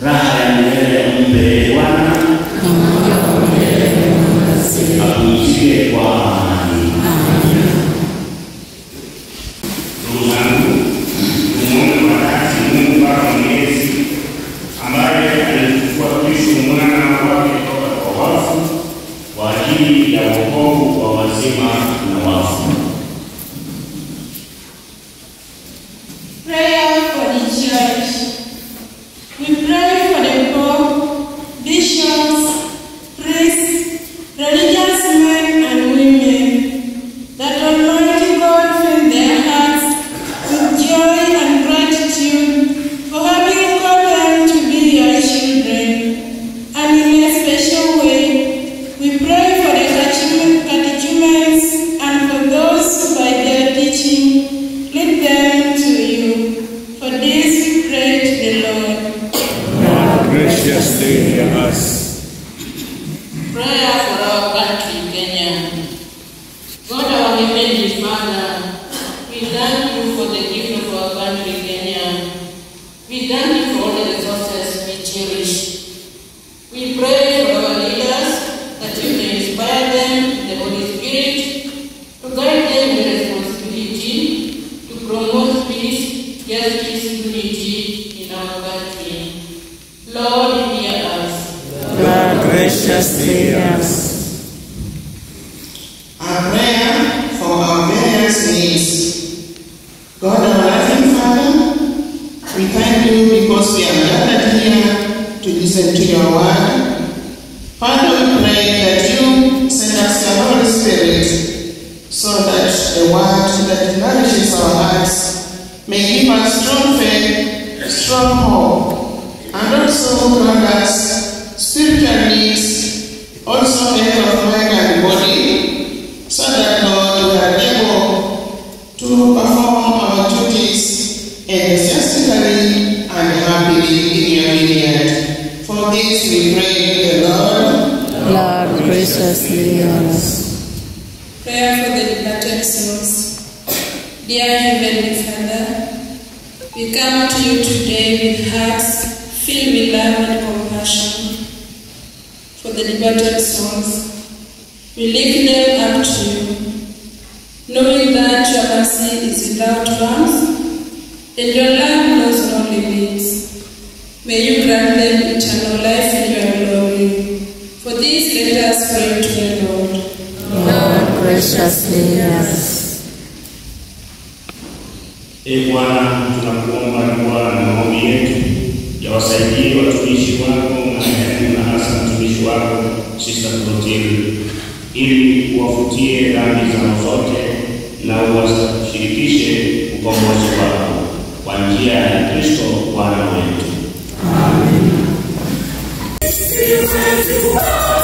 Raha ya milele mpe Bwana, apumzike kwa amani. Ndugu zangu, tumuombe wakati Mungu Baba Mwenyezi ambaye alimfufua Kristo mwana wake kutoka kwa wafu kwa ajili ya wokovu wa wazima na wafu. Prayer for the church. We pray for the Pope, bishops, priests, religious men and women, that Almighty God fill their hearts with joy and gratitude for having called them to be your children. And in a special way, we pray for the catechumens and for those who by their teaching lead them to you. For this we pray to the Lord. Lord, graciously hear us. Prayer for our country, Kenya. God, our Heavenly Father, we thank you for the gift of our country, Kenya. We thank you for all the resources we cherish. We pray for our leaders that you may inspire them in the Holy Spirit to guide them with responsibility to promote peace, justice, unity in our country. Lord, hear us. Lord, graciously hear us. Our prayer for our various needs. God, our loving Father, we thank you because we are gathered here to listen to your word. Father, we pray that you send us your Holy Spirit so that the word that nourishes our hearts may give us strong faith, strong hope, and also grant us spiritual needs, also health of mind and body, so that, Lord, we are able to perform our duties enthusiastically and happily in your vineyard. For this we pray the Lord. Lord, graciously hear us. Prayer for the departed souls. Dear Heavenly Father, we come to you today with hearts filled with love and compassion for the departed souls. We lift them up to you, knowing that your mercy is without bounds and your love knows no limits. May you grant them eternal life in your glory. For this, let us pray to the Lord. Lord, graciously hear us. Bwana, tunakuomba dua na maombi yetu yawasaidie watumishi wako na hasa mtumishi wako Sister Clotilde, ili uwafutie dhambi zao zote na uwashirikishe ukombozi wako kwa njia ya Kristo Bwana wetu. Amen. Wow.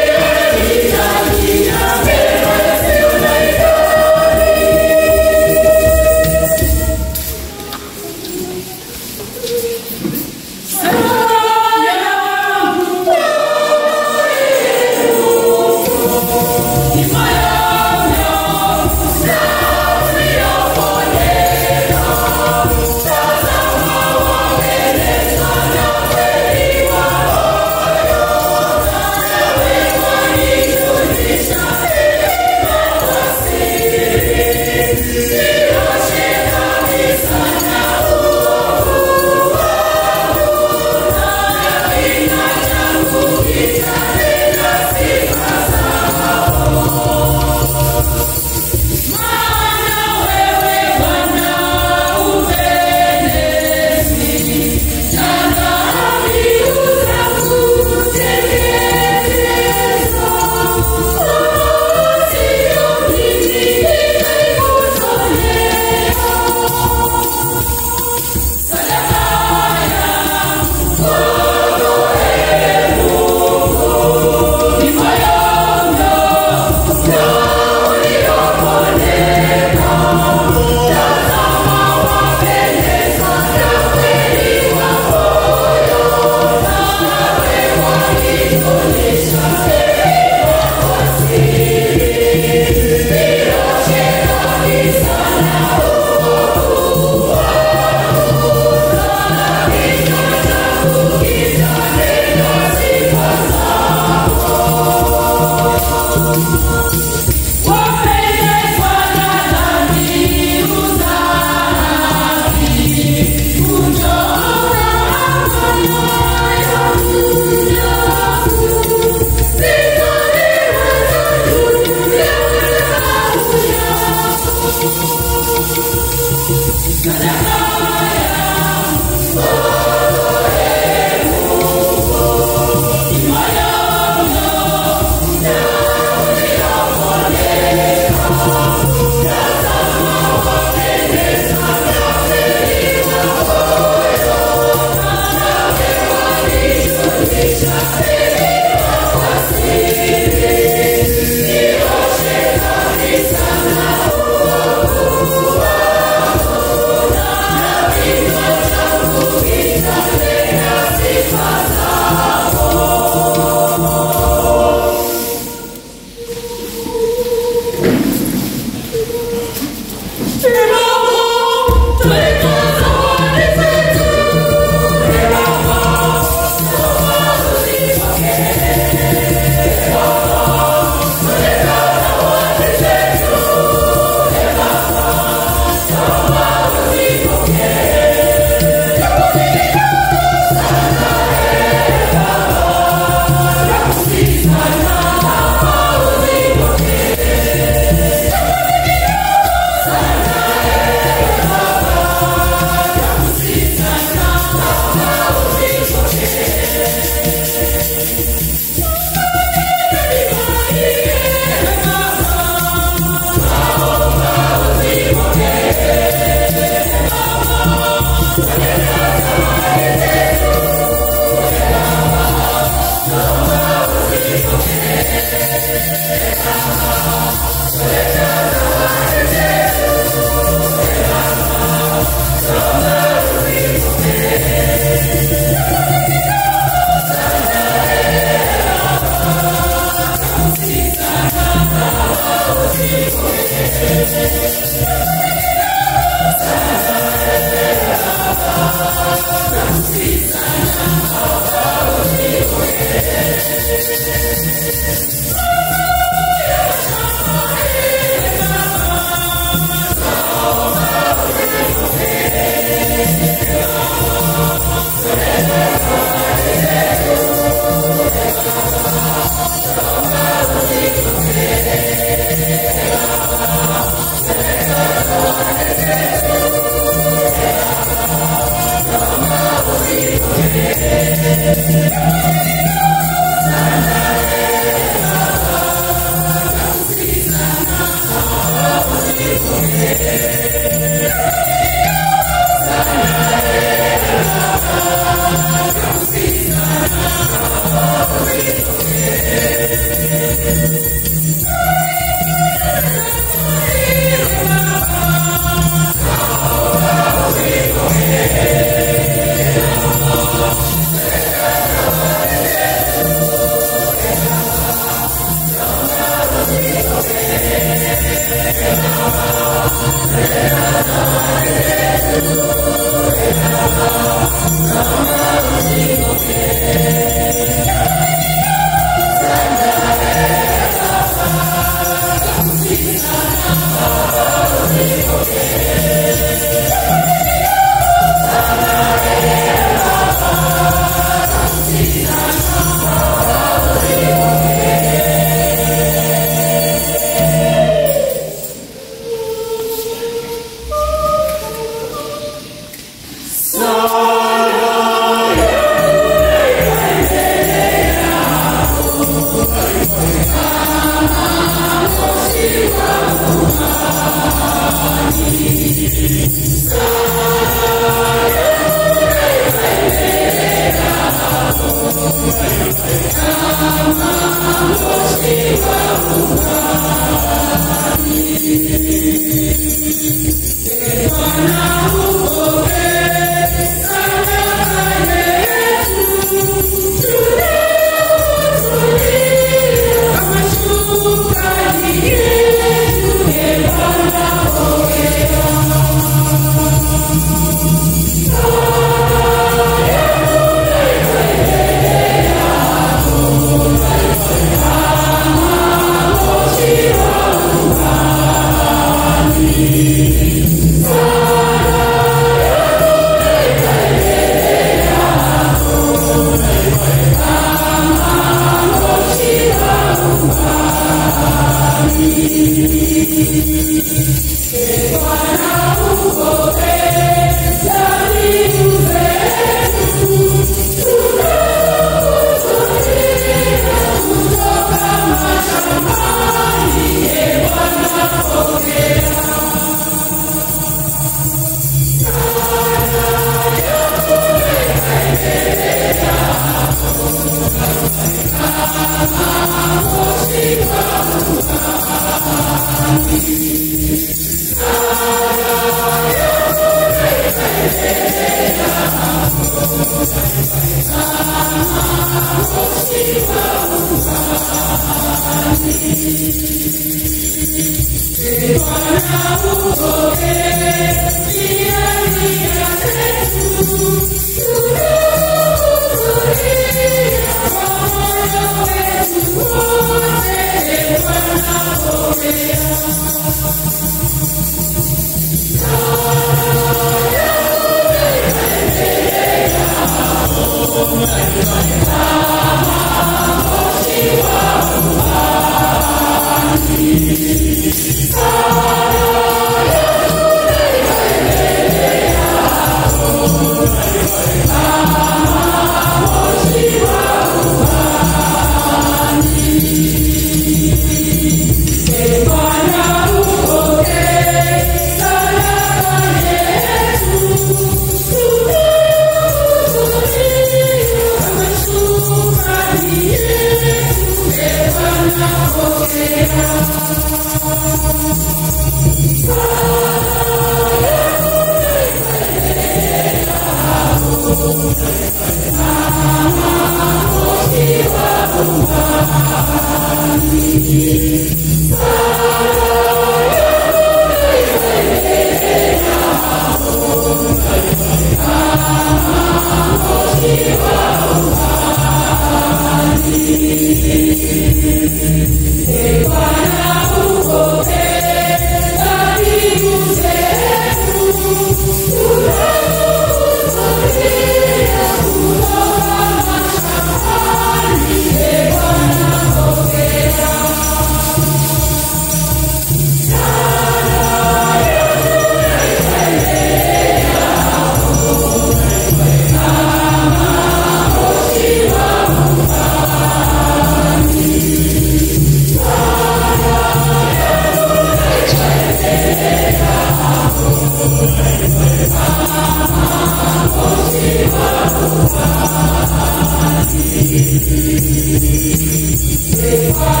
Hosanna,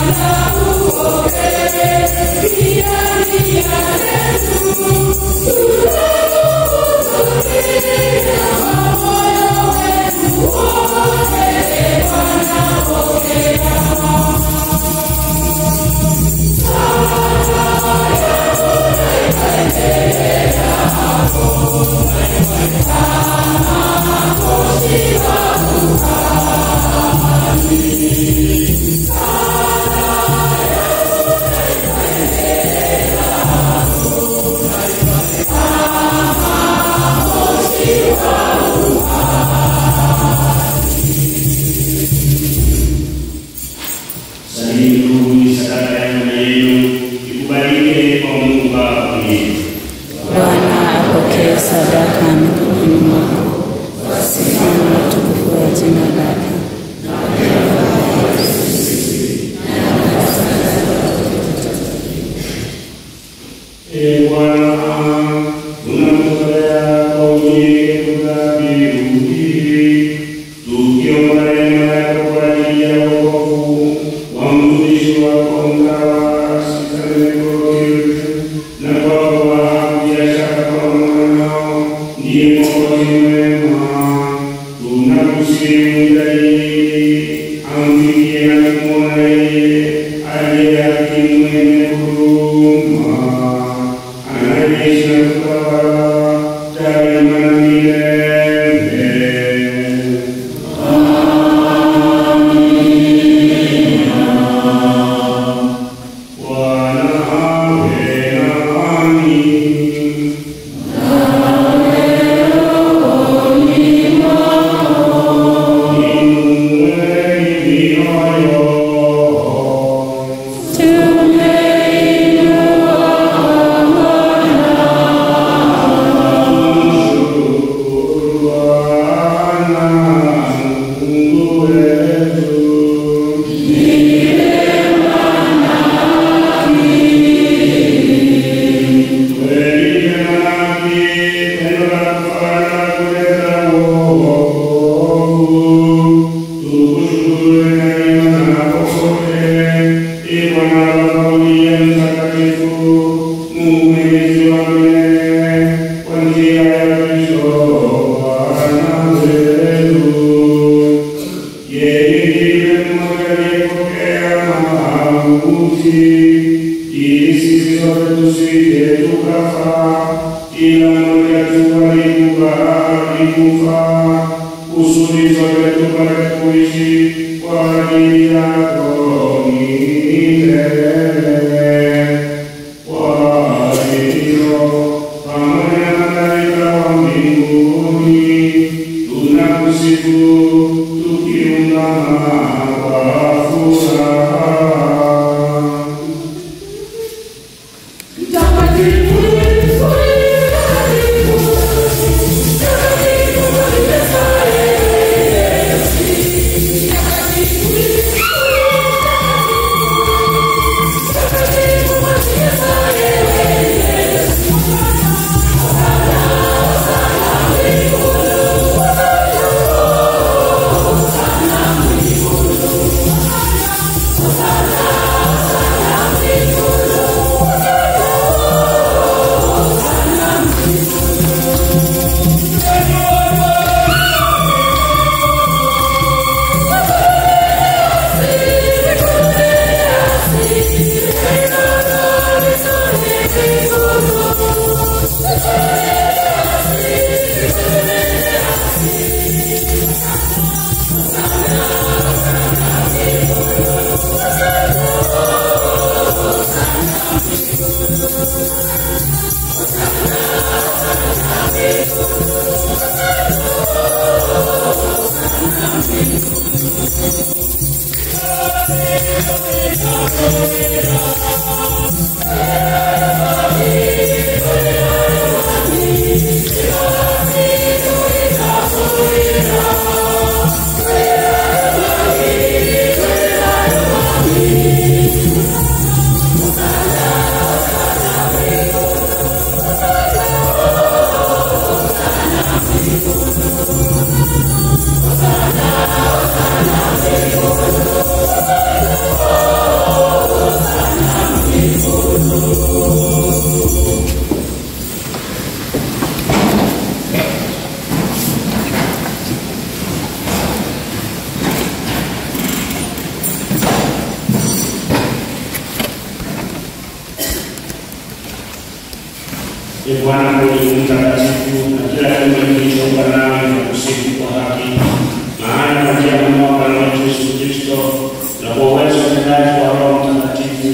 Hosanna, Hosanna, Bwana Mungu mtakatifu, na kila kiumbe kilichoumbwa nawe na kusifu kwa haki, maana kwa njia ya Bwana wetu Yesu Kristo na kwa uwezo wa utendaji wa Roho Mtakatifu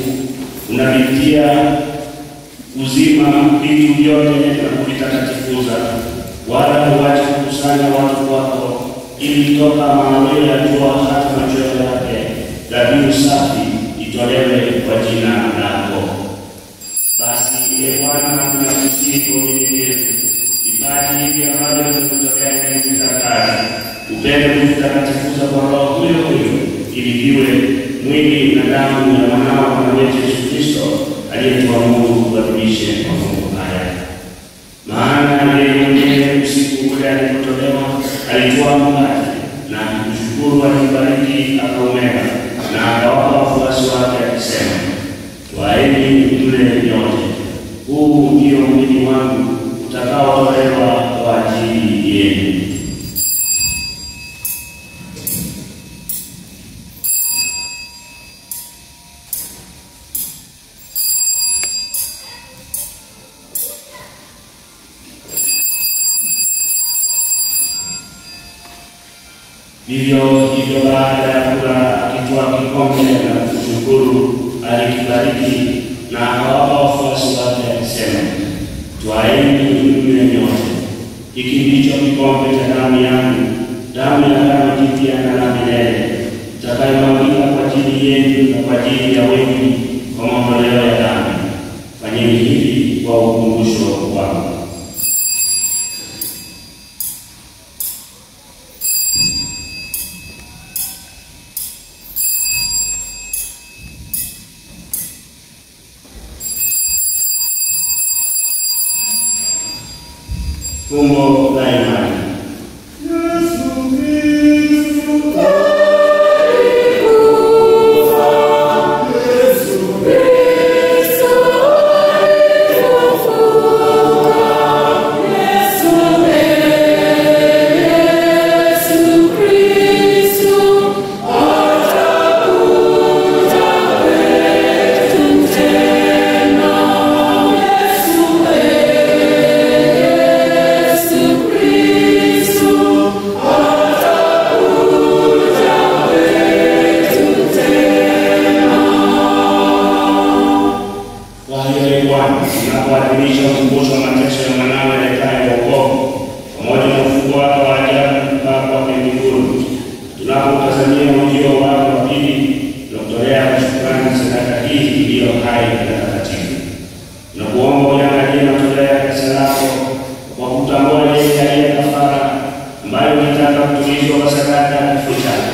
unavitia uzima vitu vyote na kuvitakatifuza, wala huachi kukusanya watu wako, ili toka mawio ya jua hata machweo yake dhabihu safi itolewe kwa jina lako. Basi Bwana, tunakusihi kwa unyenyekevu vipaji hivi ambavyo vimekutokea kuvitakasa, upende kuvitakatifuza kwa Roho huyo huyo, ili viwe mwili na damu ya mwanao Bwana wetu Yesu Kristo, aliyetuamuru tuadhimishe mafumbo haya. Maana yeye mwenyewe usiku ule alipotolewa alitoa mkate na kushukuru, alibariki akaumega na akawapa wafuasi wake akisema, twaeni mle nyote, huu ndio mwili wangu utakaotolewa kwa ajili yenu. Vivyo hivyo baada ya kula akitwaa kikombe na kushukuru, alikibariki na akawapa wafuasi wake akisema, twaeni mnywe nyote, hiki ndicho kikombe cha damu yangu, damu ya agano jipya na la milele, itakayomwagika kwa ajili yenu na kwa ajili ya wengi kwa maondoleo ya dhambi. Fanyeni hivi kwa ukumbusho wangu. Fumbo la imani. Tunapoadhimisha ukumbusho wa mateso ya mwanawe aletaye wokovu pamoja na ufufuo wake wa ajabu kutoka kwake mbinguni, tunapotazamia ujio wake wa pili, tunakutolea kwa shukrani sadaka hii iliyo hai na takatifu. Tunakuomba uangalie matoleo ya kanisa lako kwa kutambua yeye aliye kafara, ambayo unataka kutumizwa kwa sadaka ya kifo chake.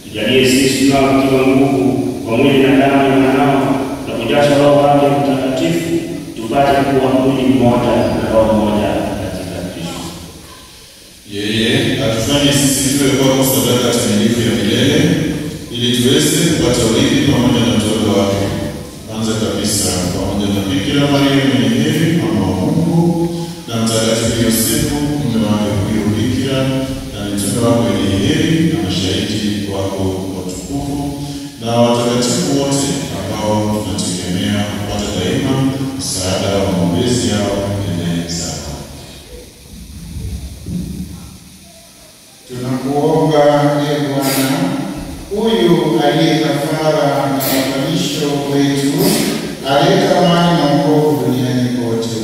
Tujalie sisi tunaotiwa nguvu kwa mwili na damu ya mwanao na kujaza Roho wake Mtakatifu, tupate kuwa mwili mmoja na roho moja katika Kristo. Yeye atufanye sisi tuwe kwako sadaka timilifu ya milele, ili tuweze kupata urithi pamoja na mtoto wake. Kwanza kabisa pamoja na Bikira Maria mwenyewe mama wa Mungu na Mtakatifu Yosefu mume wake huyo Bikira na mtume wako Elieli na mashahidi wako watukufu na watakatifu wote ambao tunategemea kupata daima msaada wa maombezi yao mbele zako. Tunakuomba Ee Bwana, huyu aliye kafara na upatanisho wetu, aleta amani na wokovu duniani kote.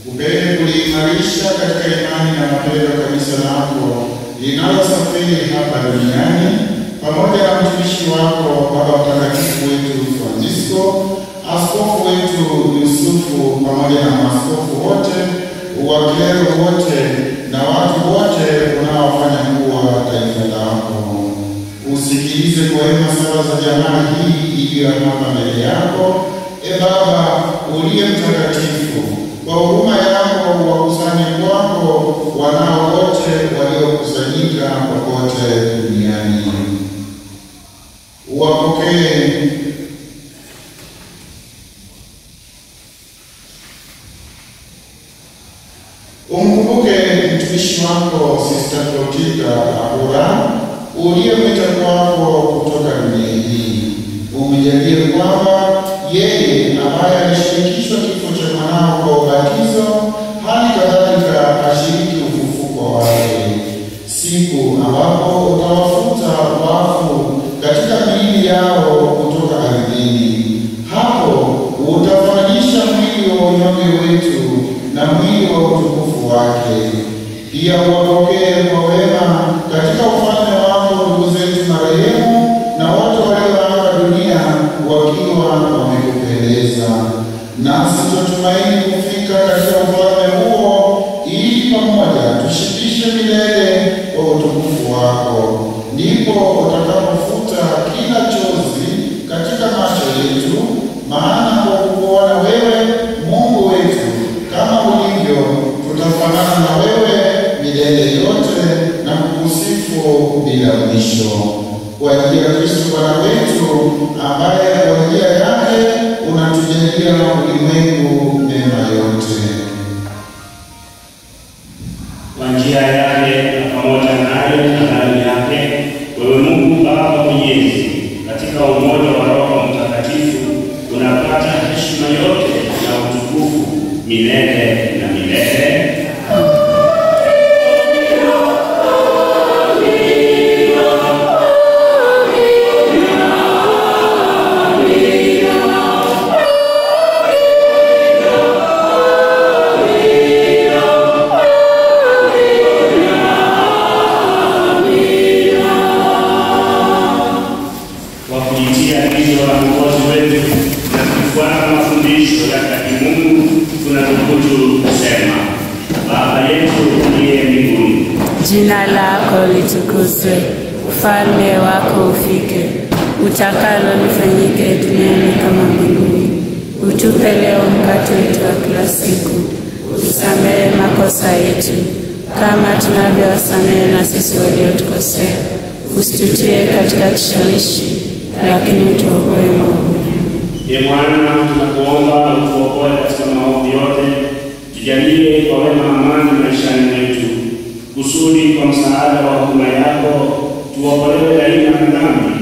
Upende kuliimarisha katika imani na mapendo kanisa lako linalosafiri hapa duniani, pamoja na mtumishi wako Baba Mtakatifu wetu Francisco, askofu wetu Yusufu, pamoja na maaskofu wote, wakleri wote na watu wote unaofanya kuwa taifa lako. Usikilize kwa wema sala za jamaa hii iliyo hapa mbele yako, Ee Baba uliye mtakatifu, kwa huruma yako wakusanye kwako wanao wote waliokusanyika popote duniani. Wapokee umkumbuke mtumishi wako Sister Clotilda Ahura uliyemwita kwako kutoka dunia hii. Umjalie kwamba yeye ambaye alishirikishwa kifo cha mwanao kwa ubatizo yao kutoka ardhini. Hapo utafanyisha mwili wa unyonge wetu na mwili wa utukufu wake. Pia wapokee kwa wema katika ufalme wako ndugu zetu marehemu na watu walioaga dunia wakiwa wamekupendeza. Nasi tutumaini kufika katika ufalme huo, ili pamoja tushibishe milele kwa utukufu wako. Ndipo utakapofuta kila chozi katika macho yetu, maana kwa kukuona wewe Mungu wetu kama ulivyo, tutafanana na wewe milele yote na kukusifu bila mwisho. Kwa ajili ya Kristo Bwana wetu, ambaye kwa njia yake unatujalia ulimwengu mema yote. Kwa njia yake na pamoja naye na ndani yake, wewe Mungu Baba Mwenyezi, katika umoja wa Roho Mtakatifu, unapata heshima yote na utukufu milele na milele. Jina lako litukuzwe, ufalme wako ufike, utakalo lifanyike duniani kama mbinguni. Utupe leo mkate wetu wa kila siku, utusamehe makosa yetu kama tunavyowasamehe na sisi waliotukosea, usitutie katika kishawishi, lakini utuokoe maovu. Ee Bwana, tunakuomba utuokoe katika maovu yote, tujalie kwa wema amani maishani mwetu, kusudi kwa msaada wa huruma yako tuokolewe daima na dhambi,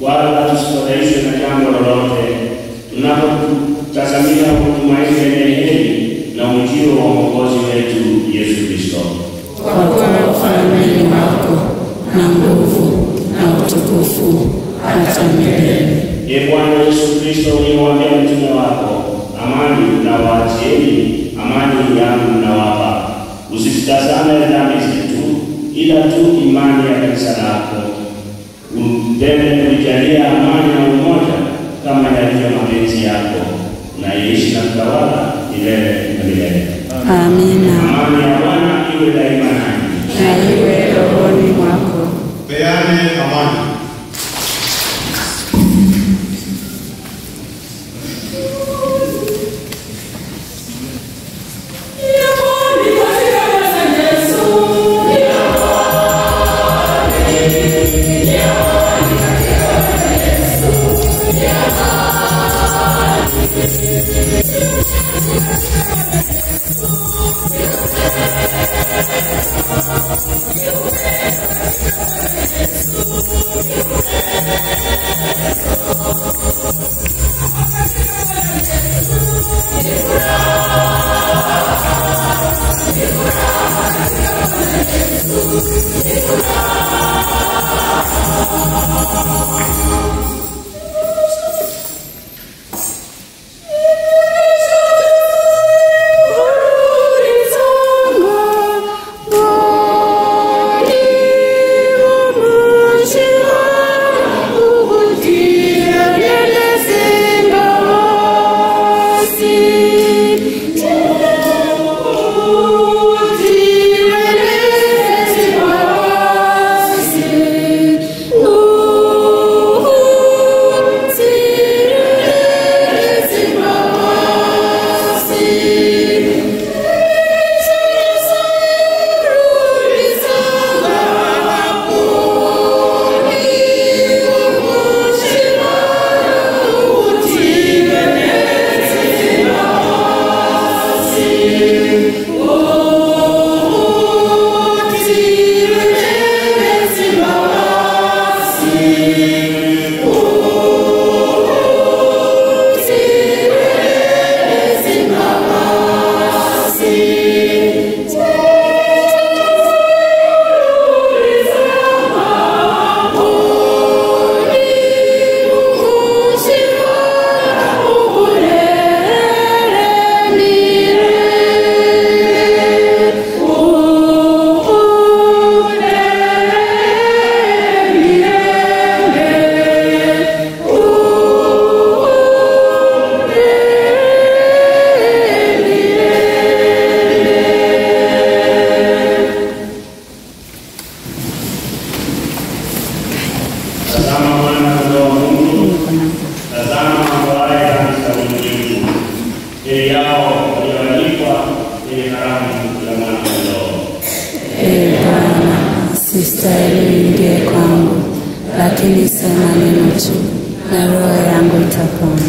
wala tusifadhaishwe na jambo lolote, tunapotazamia kutumaini lenye heri na ujio wa Mwokozi wetu Yesu Kristo. Kwa kuwa ufalme wako na nguvu na utukufu hata milele. Ee Bwana Yesu Kristo, uliwaambia mtume wako, amani nawaachieni, amani yangu nawapa. Usitazame dhambi zetu, ila tu imani ya kanisa lako. Upende kujalia amani na umoja kama yalivyo mapenzi yako, na iishi na kutawala milele na milele. Amina. Amani ya Bwana iwe daima nanyi. Na iwe rohoni mwako. Peane amani. Yeah. na roho yangu itapona.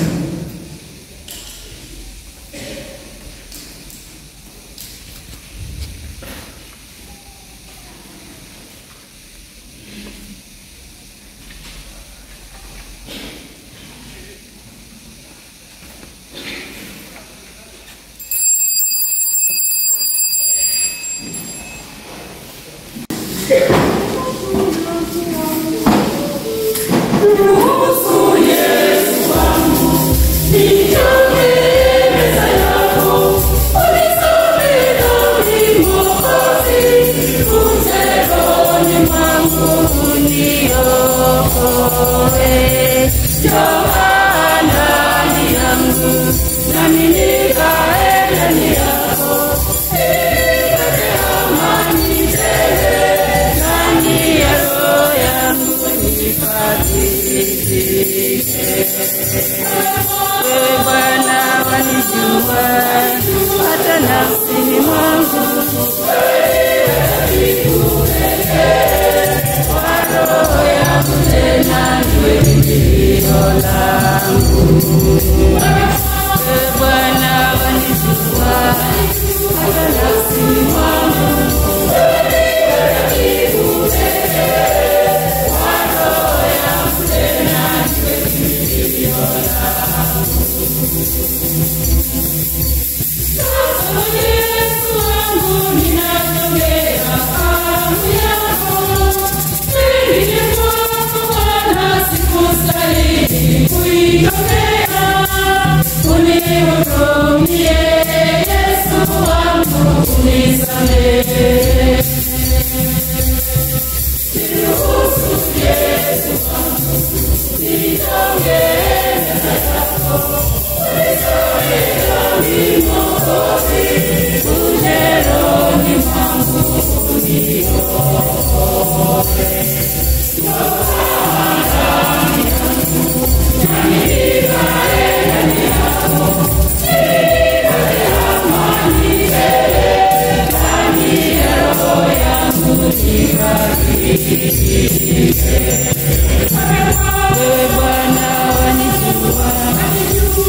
Bwana wanijua,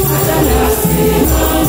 hata nafsi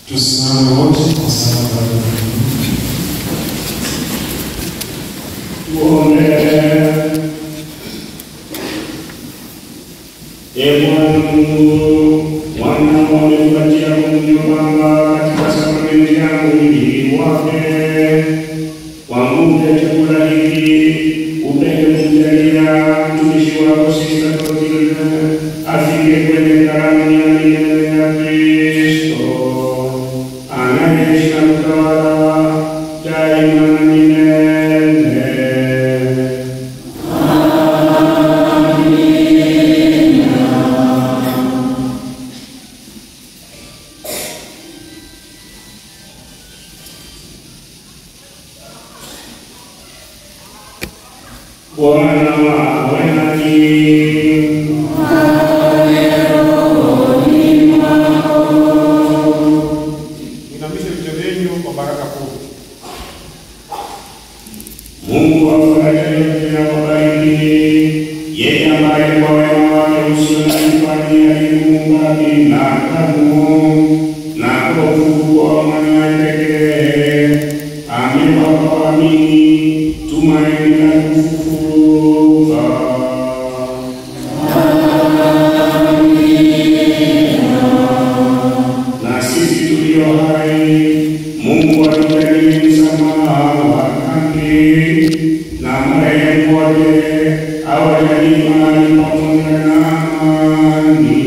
Tusimame wote kwa sababu Mungu Bwana wametupatia kumjua kwamba katika sakramenti yangu mwili wake kwa nguvu ya chakula hiki upende kumjalia mtumishi wako Sista Clotilde afike kwenye karamu ya milele ya Kristo anayeishi na kutawala daima na milele. Bwana awe nanyi. Inamishe vichwa vyenu kwa baraka kuu. Mungu afurahiye na kubariki yeye ambaye kwa wema wake usio na kifani alimuumba binadamu na kwa ufufuo wa mwanawe pekee amewapa waamini tumaini la kufufuka. Na sisi tulio hai Mungu atujalie msamaha wa dhambi na marehemu wote awajalie mahali pamoja na amani.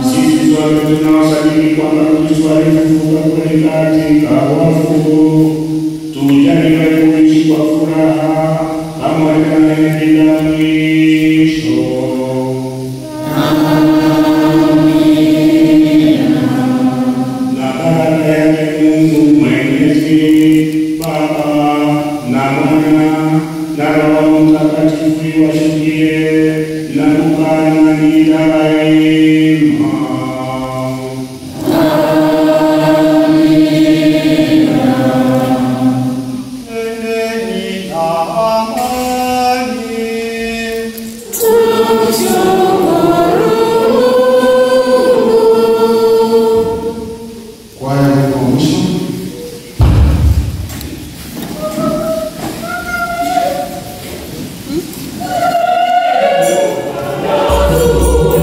Sisi sote tunaosadiki kwamba Kristo alifufuka kweli katika wafu, tujaliwe kuishi kwa furaha pamoja naye bila mwisho. Na baraka yake Mungu Mwenyezi, Baba na Mwana na Roho Mtakatifu washukie na kukaa nanyi daima. kwaya wimbo wa mwisho.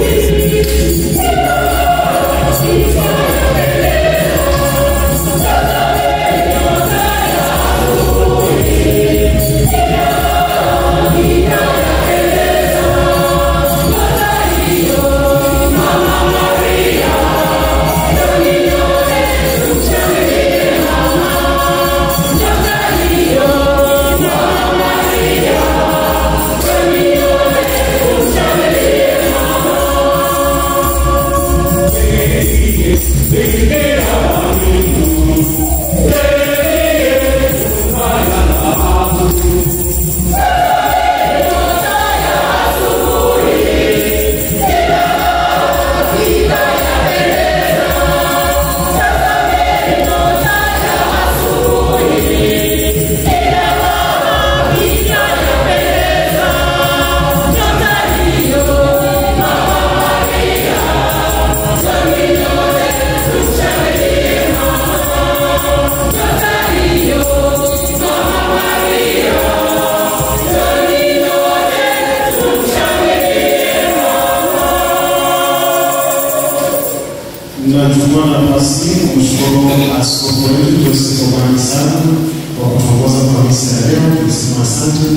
Thank you. Nachukua nafasi kumshukuru askofu wetu Joseph Obani sana kwa kuongoza kwa misa ya leo. Tunasema asante.